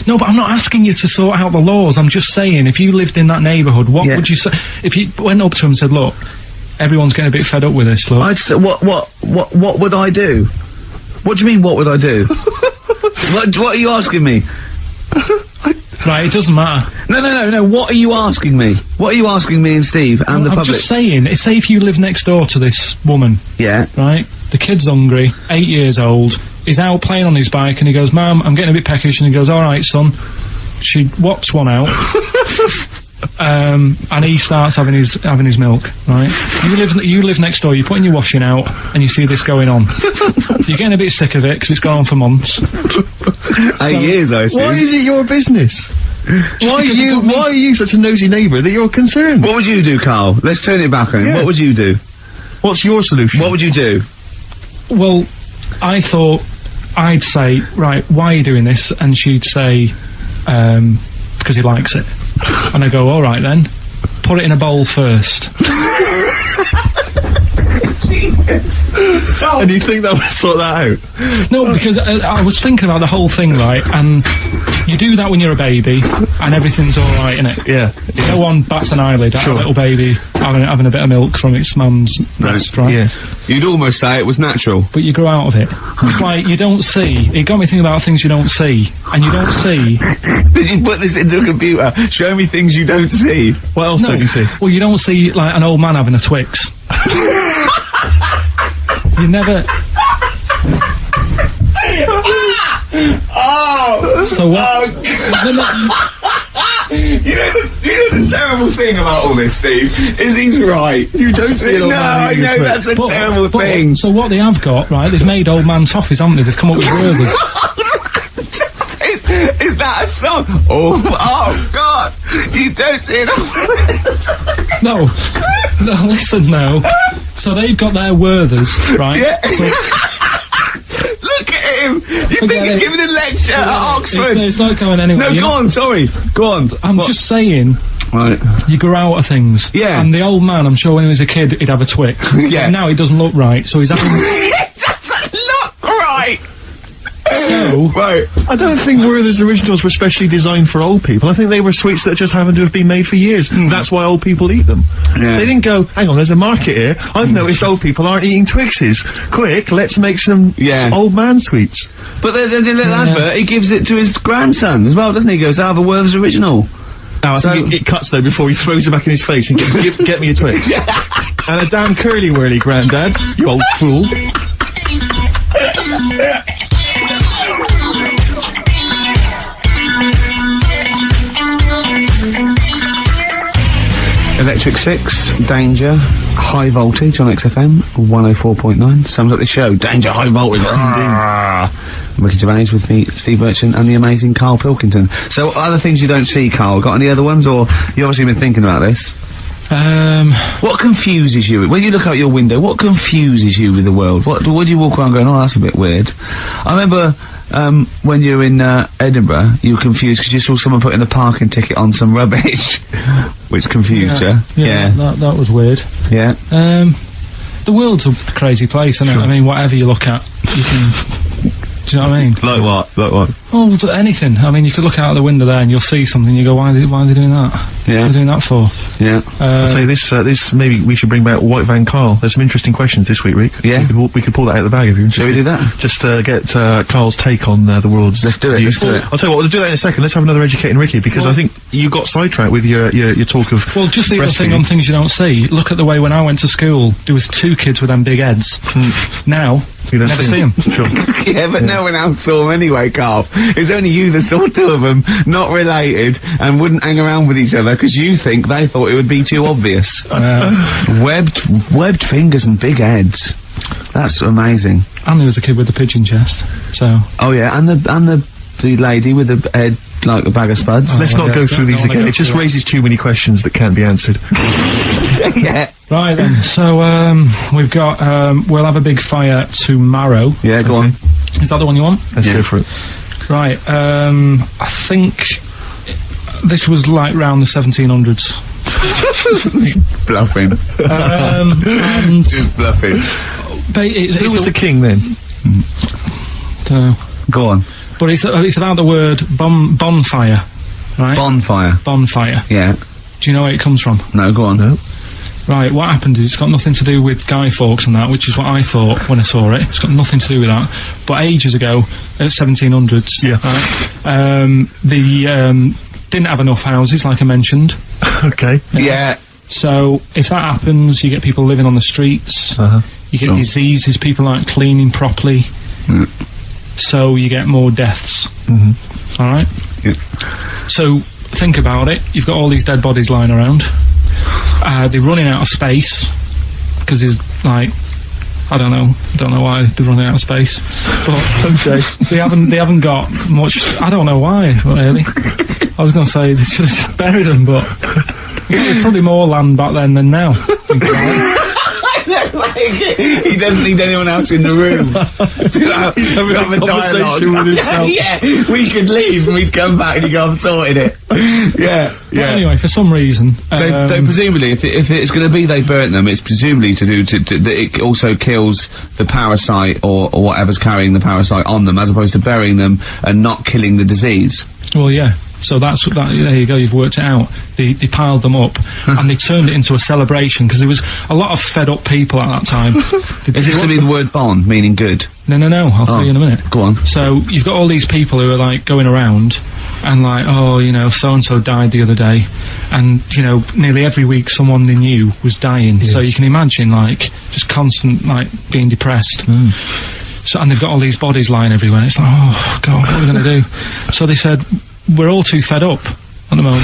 No, but I'm not asking you to sort out the laws, I'm just saying, if you lived in that neighbourhood, what would you say, if you went up to him and said, look, everyone's getting a bit fed up with this, look. I'd say, what would I do? What do you mean, what would I do? What are you asking me? Right, it doesn't matter. No, what are you asking me? What are you asking me and Steve and the public? I'm just saying, say if you live next door to this woman. Yeah. Right? The kid's hungry, 8 years old, he's out playing on his bike and he goes, Mum, I'm getting a bit peckish, and he goes, alright son. She whops one out. And he starts having his milk, right? You live next door, you're putting your washing out, and you see this going on. You're getting a bit sick of it, because it's gone on for months. 8 years, I assume. Why is it your business? Why are you such a nosy neighbour that you're concerned? What would you do, Carl? Let's turn it back on him. What would you do? What's your solution? What would you do? Well, I thought I'd say, right, why are you doing this? And she'd say, because he likes it. And I go, alright then, put it in a bowl first. And you think that would sort that out? No, because I was thinking about the whole thing, right, and you do that when you're a baby, and everything's alright, innit? Yeah. No one bats an eyelid at a little baby having a bit of milk from its mum's breast, right? Yeah. You'd almost say it was natural. But you grow out of it. It's like, you don't see. It got me thinking about things you don't see. And you don't see... Did you put this into a computer? Show me things you don't see. What else don't you see? Well, you don't see, like, an old man having a Twix. You never... So what? You know the terrible thing about all this, Steve, is he's right. You don't see an old man eating a Twix. That's a terrible thing. So what they have got, right, they've made old man toffees, haven't they? They've come up with burgers. Is that a song? Oh God! You don't see it. No, listen now. So they've got their Werthers, right? Yeah. So, look at him! You think he's giving a lecture at Oxford? It's not going anywhere. No, go on, sorry. Go on. I'm just saying, right, you grow out of things. Yeah. And the old man, I'm sure when he was a kid, he'd have a Twix. Yeah. And now he doesn't look right, so he's having... It doesn't look right! So... Right. I don't think Werther's originals were specially designed for old people. I think they were sweets that just happened to have been made for years. That's why old people eat them. Yeah. They didn't go, hang on, there's a market here. I've noticed old people aren't eating Twixes. Quick, let's make some old man sweets. But the little advert, he gives it to his grandson as well, doesn't he? He goes, I have a Werther's original. Now, I think it cuts though before he throws it back in his face and get me a Twix. And a damn curly whirly, Grandad, you old fool. Electric Six, Danger, High Voltage on XFM 104.9. Sums up the show. Danger, High Voltage. Ricky Gervais with me, Steve Merchant, and the amazing Karl Pilkington. So, other things you don't see, Karl? Got any other ones, or you obviously been thinking about this? What confuses you? When you look out your window, what confuses you with the world? What do you walk around going, oh, that's a bit weird? I remember, when you were in, Edinburgh, you were confused because you saw someone putting a parking ticket on some rubbish, which confused you. Yeah, that was weird. Yeah. The world's a crazy place, isn't it? I mean, whatever you look at, you can... Do you know what I mean? Like what? Like what? Well, anything. I mean, you could look out the window there and you'll see something, you go, why are they doing that? Yeah. What are they doing that for? Yeah. I'll tell you this, maybe we should bring back White Van Karl. There's some interesting questions this week, Rick. Yeah. We could pull that out of the bag if you're interested. Shall we do that? Just, get, Carl's take on, the world's... Let's do it, let's do it. I'll tell you what, we'll do that in a second. Let's have another Educating Ricky, because I think you got sidetracked with your talk of... Well, just the other thing on things you don't see. Look at the way when I went to school, there was 2 kids with them big heads. Now, you don't never see them. Sure. Yeah, but no one else saw them anyway, Carl. It was only you that saw 2 of them, not related, and wouldn't hang around with each other, because you think they thought it would be too obvious. Webbed fingers and big heads. That's amazing. And there was a kid with a pigeon chest, so... Oh yeah, and the lady with the head like a bag of spuds. Let's not go through these again. It just raises too many questions that can't be answered. Yeah. Right then, so, we've got, we'll have a big fire tomorrow. Yeah, go on. Is that the one you want? Let's go for it. Right, I think this was like round the 1700s. Bluffing. And just bluffing. Who was the king then? Dunno. Go on. But it's about the word bonfire, right? Bonfire. Bonfire. Yeah. Do you know where it comes from? No, go on. No. Right, what happened is it's got nothing to do with Guy Fawkes and that, which is what I thought when I saw it. It's got nothing to do with that. But ages ago, at 1700s, yeah. Right, they didn't have enough houses, like I mentioned. Okay. Yeah. So, if that happens, you get people living on the streets, you get diseases, people aren't cleaning properly, so you get more deaths. Alright? Yeah. So, think about it. You've got all these dead bodies lying around. They're running out of space, because there's, like, I don't know why they're running out of space, but they haven't got much. I don't know why, really. I was going to say they should have just buried them, but there's probably more land back then than now. I don't like it. He doesn't need anyone else in the room to have a conversation with himself. Yeah, we could leave and we'd come back and he'd go, I've sorted it. Yeah. But anyway, for some reason, they presumably, if it's going to be they burnt them, it's presumably to do that it also kills the parasite or whatever's carrying the parasite on them, as opposed to burying them and not killing the disease. Well, yeah. So that's that. There you go. You've worked it out. They piled them up and they turned it into a celebration, because there was a lot of fed up people at that time. Is this to be the word bon, meaning good? No. I'll tell you in a minute. Go on. So you've got all these people who are like going around and like, oh, you know, so and so died the other day, and you know, nearly every week someone they knew was dying. Yeah. So you can imagine like just constant like being depressed. So, and they've got all these bodies lying everywhere. It's like, oh God, what are we going to do? So they said, we're all too fed up at the moment.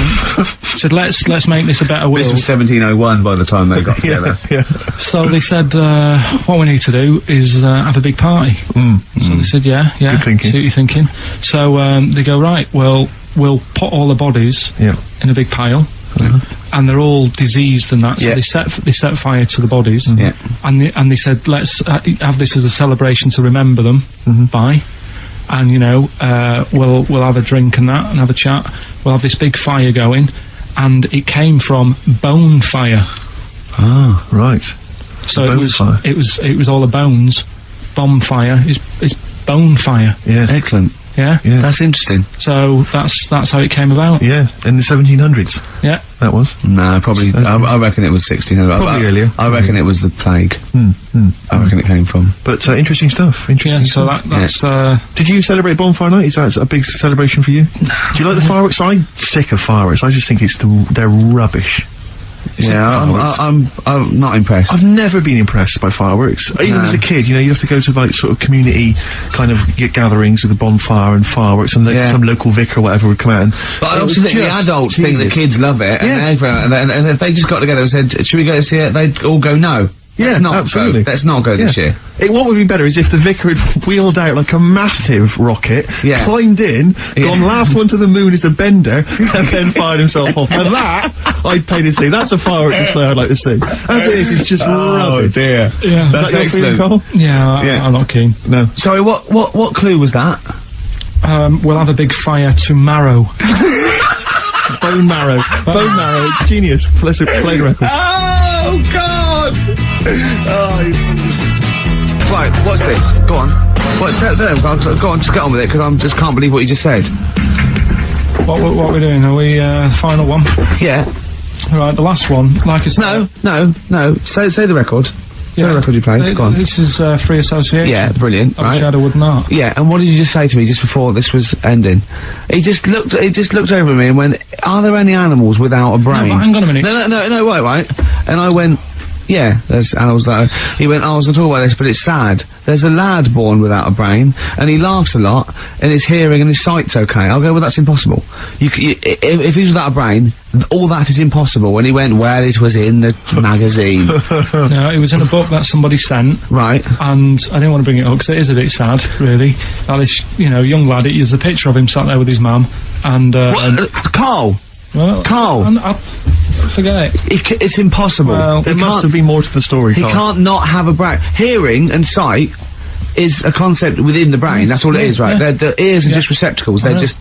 Said, let's make this a better world. This was 1701 by the time they got together. Yeah. So they said, what we need to do is have a big party. So they said, yeah. Good thinking. See what you're thinking. So they go, right, well, we'll put all the bodies in a big pile. And they're all diseased and that, so they set fire to the bodies, and they said, let's have this as a celebration to remember them by, and you know, we'll have a drink and that, and have a chat. We'll have this big fire going, and it came from bone fire. Ah, right. So it was all the bones. Bonfire is bone fire. Yeah, excellent. Yeah, that's interesting. So that's how it came about. Yeah, in the 1700s. Yeah, that was. No, probably. I reckon it was 1600. Probably earlier. I reckon it was the plague. I reckon it came from. But interesting stuff. Interesting. Yeah. So that's. Did you celebrate Bonfire Night? Is that a big celebration for you? Do you like the fireworks? I'm sick of fireworks. I just think they're rubbish. Yeah, I'm not impressed. I've never been impressed by fireworks. Even as a kid, you know, you have to go to like sort of community kind of gatherings with a bonfire and fireworks, and some local vicar or whatever would come out. And but I also think the adults think the kids love it, and if they just got together and said, should we go to see it, they'd all go no. Absolutely. Let's not go this year. What would be better is if the vicar had wheeled out like a massive rocket, climbed in, gone last one to the moon as a bender, and then fired himself off. And that, I'd pay to see. That's a fireworks display I'd like to see. As it is, it's just rubbish. Oh dear. Yeah. That's excellent. I'm not keen. No. Sorry, what clue was that? We'll have a big fire tomorrow. Bone marrow. Bone marrow. Genius. Play the record. Oh God! Right, what's this? Go on. What, tell them, go on, just get on with it, because I just can't believe what you just said. What are we doing? Are we, final one? Yeah. Right, the last one, like I said... No. Say the record. Say the record you played, go on. This is, free association. Yeah, brilliant, right. Shadow would not. Yeah, and what did you just say to me just before this was ending? He just looked over at me and went, are there any animals without a brain? No, but hang on a minute. No, right. And I went, yeah, there's animals that he went, I was gonna talk about this, but it's sad. There's a lad born without a brain, and he laughs a lot, and his hearing and his sight's okay. I'll go, well, that's impossible. If he was without a brain, all that is impossible. And he went, well, it was in the magazine. No, it was in a book that somebody sent. Right. And I didn't want to bring it up, because it is a bit sad, really. Now this, young lad, there's a picture of him sat there with his mum, and, Carl! Well, Carl! I'll forget it. It's impossible. Well, there must have been more to the story, He can't not have a brain. Hearing and sight is a concept within the brain. That's all it is, right? Yeah. The ears are just receptacles. They're just,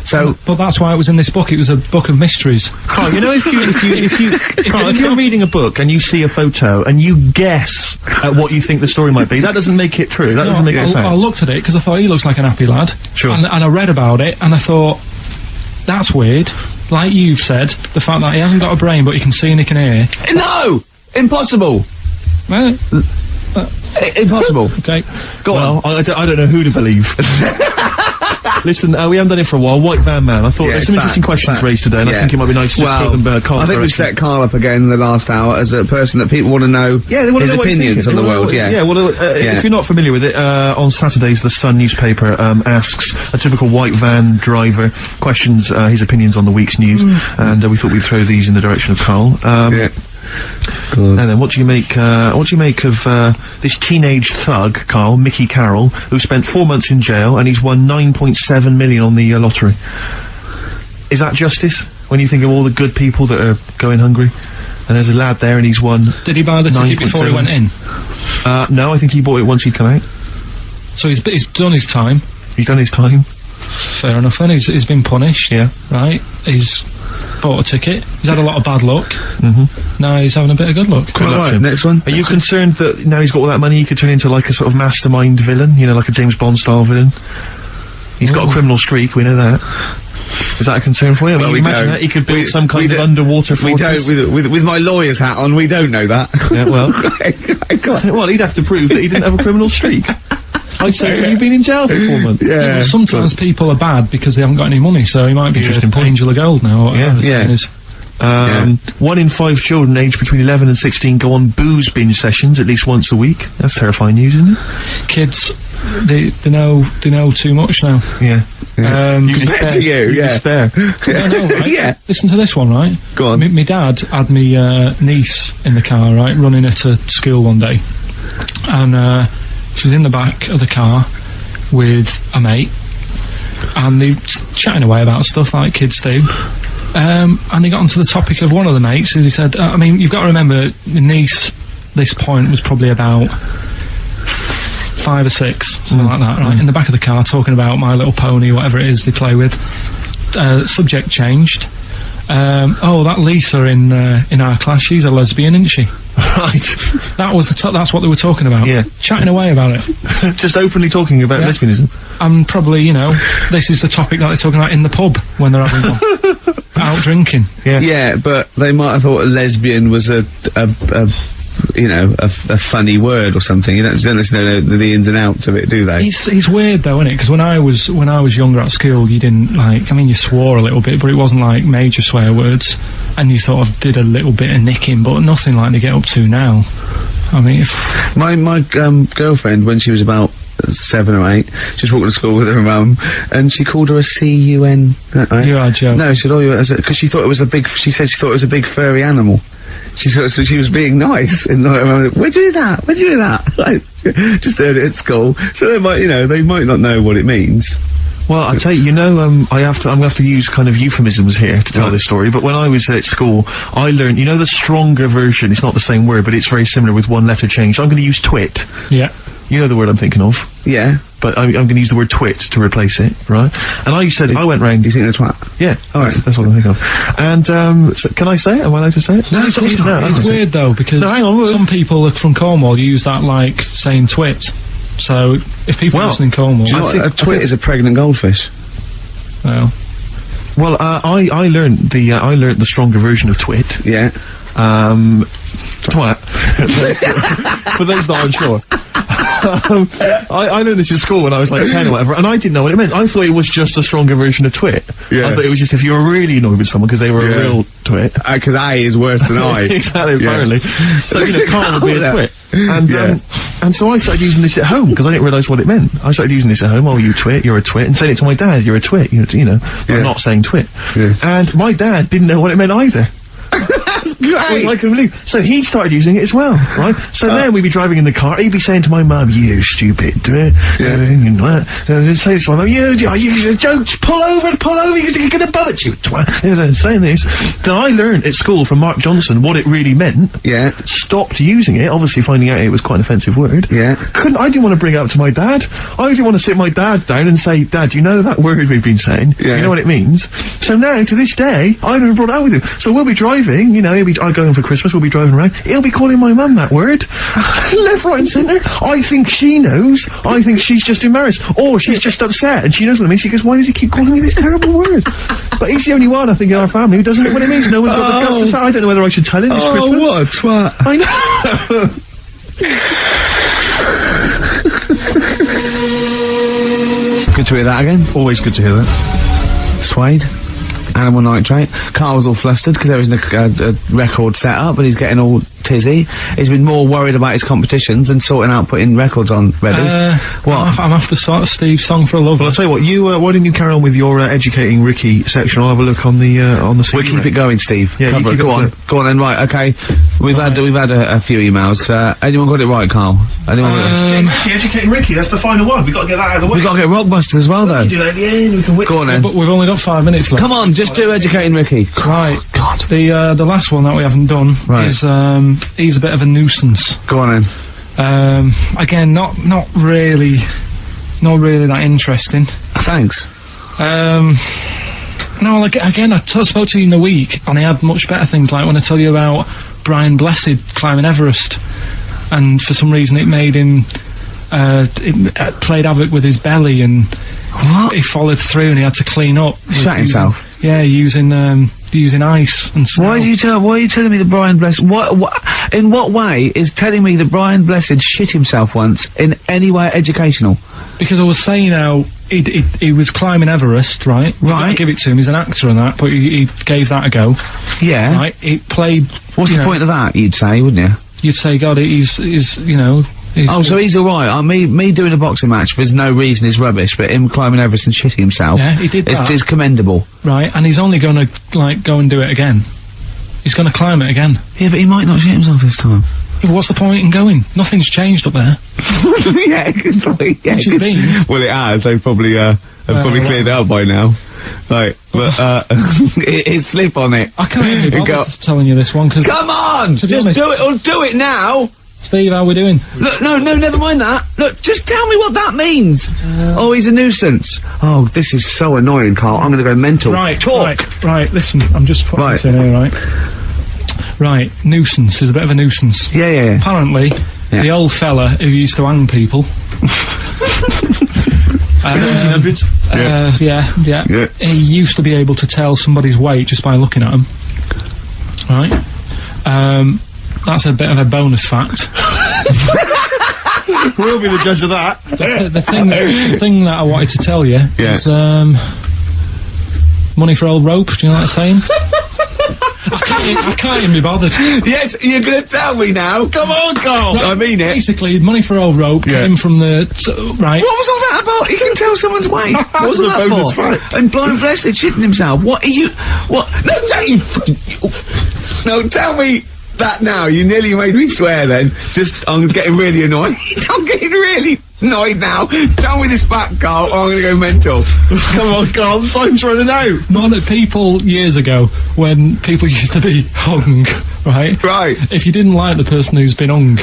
So. But that's why it was in this book. It was a book of mysteries. Carl, if you're reading a book and you see a photo and you guess at what you think the story might be, that doesn't make it true. That doesn't make it fact. I looked at it because I thought he looks like an happy lad. Sure. And I read about it and I thought, that's weird. Like you've said, the fact that he hasn't got a brain but he can see and he can hear. No! Impossible! Well, impossible. Okay. Go on. I don't know who to believe. Listen, we haven't done it for a while. White Van Man. I thought there's some interesting questions raised today, and I think it might be nice to just put them Carl. I think we set Carl up again in the last hour as a person that people want to know they want his to know opinions on the world, if you're not familiar with it, on Saturdays the Sun newspaper asks a typical white van driver questions his opinions on the week's news, and we thought we'd throw these in the direction of Carl. And then what do you make of this teenage thug, Carl, Mickey Carroll, who spent 4 months in jail and he's won 9.7 million on the lottery? Is that justice? When you think of all the good people that are going hungry? And there's a lad there and he's won. Did he buy the ticket before he went in? No, I think he bought it once he'd come out. So he's done his time. He's done his time. Fair enough then, he's been punished. Yeah. Right? He's bought a ticket. He's had a lot of bad luck. Now he's having a bit of good luck. Right, next one. Are you concerned that now he's got all that money he could turn into like a sort of mastermind villain? Like a James Bond style villain? He's got a criminal streak, we know that. Is that a concern for you? Well, I mean, imagine that he could build some kind of underwater fortress. We don't, with my lawyer's hat on, we don't know that. Yeah, well. Well, he'd have to prove that he didn't have a criminal streak. I'd say, so you've been in jail for 4 months. Yeah, well, sometimes people are bad because they haven't got any money, so he might be just an angel of gold now, or whatever his name is. 1 in 5 children aged between 11 and 16 go on booze binge sessions at least once a week. That's terrifying news, isn't it? Kids, they know too much now. Yeah. You despair. I know, right? Yeah. Listen to this one, right? Go on. My dad had me niece in the car, right, running her to school one day, and she was in the back of the car with a mate, and they were chatting away about stuff like kids do. And he got onto the topic of one of the mates, and he said, I mean, you've got to remember, my niece, this point, was probably about 5 or 6, something like that, right? In the back of the car, talking about My Little Pony, whatever it is they play with. Subject changed. That Lisa in our class, she's a lesbian, isn't she? Right. That's what they were talking about. Yeah. Chatting away about it. Just openly talking about lesbianism. And probably, this is the topic that they're talking about in the pub when they're having one. Out drinking. Yeah. Yeah, but they might have thought a lesbian was a funny word or something. You don't necessarily know the ins and outs of it, do they? It's weird though, isn't it? Because when I was younger at school, you didn't you swore a little bit, but it wasn't like major swear words, and you sort of did a little bit of nicking, but nothing like they get up to now. I mean, my girlfriend, when she was about 7 or 8, she was walking to school with her mum, and she called her a C-U-N. Right? You are joking. No, she said, because she thought it was a big. She said she thought it was a big furry animal. She was being nice, and where'd you do that? Like, just heard it at school. So they might not know what it means. Well, I tell you, I'm gonna have to use kind of euphemisms here to tell this story, but when I was at school, I learned, the stronger version, it's not the same word, but it's very similar with one letter change. I'm gonna use twit. Yeah. You know the word I'm thinking of. Yeah. But I'm gonna use the word twit to replace it, right? And I went round... You think the twat? Yeah. Alright. That's what I'm thinking of. And, so can I say it? Am I allowed to say it? No, it's weird though, because some people from Cornwall use that like saying twit. So, if people listen in Cornwall... Do you know what, a twit is a pregnant goldfish? Well... Well, I learned the stronger version of twit. Yeah. Twat. For those that aren't sure. I learned this in school when I was like 10 or whatever, and I didn't know what it meant. I thought it was just a stronger version of twit. Yeah. I thought it was just if you were really annoyed with someone because they were a real twit. Because A is worse than I. Exactly, apparently. So, Carl would be a twit. And so I started using this at home, because I didn't realise what it meant. I started using this at home, you twit, you're a twit, and saying it to my dad, you're a twit, I'm not saying twit. Yeah. And my dad didn't know what it meant either. That's great! I couldn't believe. So he started using it as well, right? So then we'd be driving in the car, he'd be saying to my mum, you stupid, say to my mum, you don't, pull over, you're gonna butt you, twat. Saying this. Then I learned at school from Mark Johnson what it really meant. Yeah. Stopped using it, obviously finding out it was quite an offensive word. Yeah. I didn't want to bring it up to my dad. I didn't want to sit my dad down and say, Dad, you know that word we've been saying? Yeah. You know what it means? So now, to this day, I've never brought it out with him. So we'll be driving, I go home for Christmas, we'll be driving around, he'll be calling my mum that word. Left, right and centre. I think she knows. I think she's just embarrassed. Or she's just upset, and she knows what it means. She goes, why does he keep calling me this terrible word? But he's the only one, I think, in our family who doesn't know what it means. No one's got the guts to say. I don't know whether I should tell him this Christmas. Oh, what a twat. I know. Good to hear that again. Always good to hear that. Suede. Animal Nitrate. Carl was all flustered because there isn't a record set up, and he's getting all tizzy. He's been more worried about his competitions than sorting out putting records on ready. What? I'm after Steve's Song for a Love. Well, I'll tell you what, why didn't you carry on with your educating Ricky section? I'll have a look on the CD. We'll keep it going, Steve. Yeah, go on then, right, okay. We've had a few emails. Anyone got it right, Carl? Anyone educating Ricky, that's the final one. We've got to get that out of the way. We've got to get Rockbusters as well, though. We can do that at the end, we can Go on then. But we've only got 5 minutes left. Come on, just do educating Ricky. Right. God. The last one that we haven't done is, he's a bit of a nuisance. Go on then. Again, not really that interesting. Thanks. No, like, again, I spoke to you in the week, and I had much better things, like when I tell you about Brian Blessed climbing Everest, and for some reason it made him, it played havoc with his belly, and he followed through, and he had to clean up. Shut himself? Yeah, using ice and snow. Why are you telling me that Brian Blessed, in what way is telling me that Brian Blessed shit himself once in any way educational? Because I was saying how he was climbing Everest, right? Right. I give it to him, he's an actor and that, but he gave that a go. Yeah. Right, he played... What's the point of that, you'd say, wouldn't you? You'd say, God, he's so he's alright. Me doing a boxing match for no reason is rubbish, but him climbing Everest and shitting himself... Yeah, he did that. It's commendable. Right, and he's only gonna, like, go and do it again. He's gonna climb it again. Yeah, but he might not shit himself this time. Yeah, what's the point in going? Nothing's changed up there. Yeah, been. Well, it has. They've probably cleared it out by now. Right, but it's slip on it. I can't even be bothered telling you this one, because... Come on! Just do it, or do it now! Steve, how are we doing? Look, no, never mind that. Look, just tell me what that means. Oh, he's a nuisance. Oh, this is so annoying, Carl. I'm gonna go mental. Right, talk. Right, listen, I'm just putting this in here, right? Right, nuisance is a bit of a nuisance. Yeah. Apparently, the old fella who used to hang people... Yeah. He used to be able to tell somebody's weight just by looking at them. Right? That's a bit of a bonus fact. We'll be the judge of that. The thing that I wanted to tell you is, money for old rope, do you know what I'm saying? I can't even be bothered. Yes, you're gonna tell me now. Come on, Carl. Right, I mean it. Basically, money for old rope came from the... right. What was all that about? He can tell someone's weight. What was that for? Fact. And Brian Blessed shitting himself. What are you... What? No, don't you... No, tell me... That now, you nearly made me swear then. I'm getting really annoyed. I'm getting really annoyed now. Down with this back, Carl, or I'm gonna go mental. Come on, Carl, time's running out. More than people years ago, when people used to be hung, right? Right. If you didn't like the person who's been hung,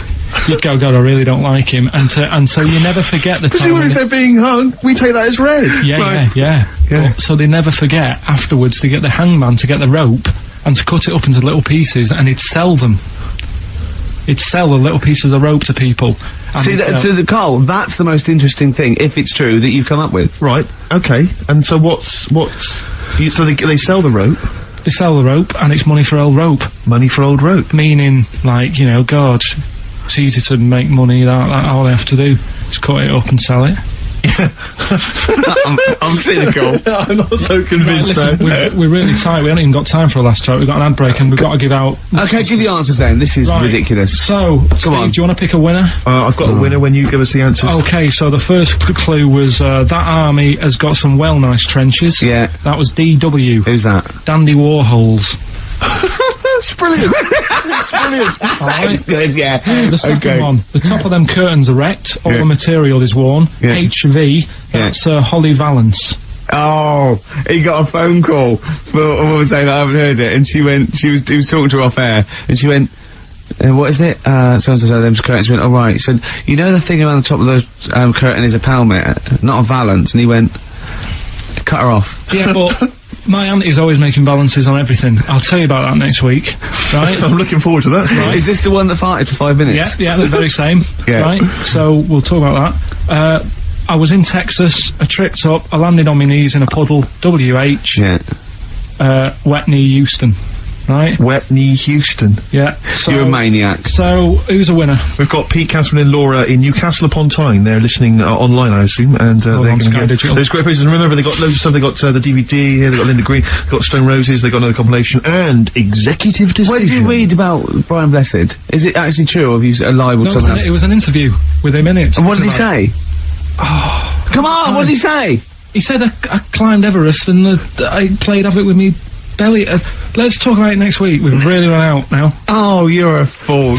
you'd go, God, I really don't like him. And so you never forget the time. Because if they're being hung, we take that as read. Yeah. So they never forget afterwards to get the hangman to get the rope and to cut it up into little pieces, and he'd sell them. He'd sell the little pieces of rope to people. See, Carl, that's the most interesting thing, if it's true, that you've come up with. Right, okay. And so so they sell the rope? They sell the rope, and it's money for old rope. Money for old rope? Meaning, like, you know, God, it's easy to make money, that all they have to do is cut it up and sell it. I'm cynical. I'm not so convinced. Right, listen, we're really tight. We haven't even got time for a last track. We've got an ad break, and we've got to give out. Okay, give the answers then. This is ridiculous. So, Steve, do you want to pick a winner? I've got a winner when you give us the answers. Okay, so the first clue was that army has got some well nice trenches. Yeah. That was DW. Who's that? Dandy Warhols. That's brilliant. That's brilliant. That's good, yeah. The second one, the top of them curtains are wrecked, all the material is worn. HV, that's Holly Valance. Oh, he got a phone call for a woman saying I haven't heard it, and he was talking to her off air, and she went, what is it? So-and-so, them's curtains. She went, oh right. He said, you know the thing around the top of those, curtain is a palmet, not a valance, and he went, cut her off. Yeah, but my auntie's always making balances on everything. I'll tell you about that next week, right? I'm looking forward to that. Right. Is this the one that farted for 5 minutes? Yeah, the very same. Right? So, we'll talk about that. I was in Texas, I tripped up, I landed on my knees in a puddle, WH, wet knee Houston. Right? Wet knee Houston. Yeah. So, you're a maniac. So, who's a winner? We've got Pete, Catherine and Laura in Newcastle upon Tyne. They're listening online, I assume, and they're going to get those great places. And remember, they got loads of stuff. They got the DVD here, they got Linda Green, they got Stone Roses, they got another compilation, and Executive Decision. What did you read about Brian Blessed? Is it actually true, or have you lied with someone else? It was an interview with him in it. And what did he say? Oh, come on, what did he say? He said I climbed Everest and I played havoc with me belly. Let's talk about it next week. We've really run out now. Oh, you're a fool.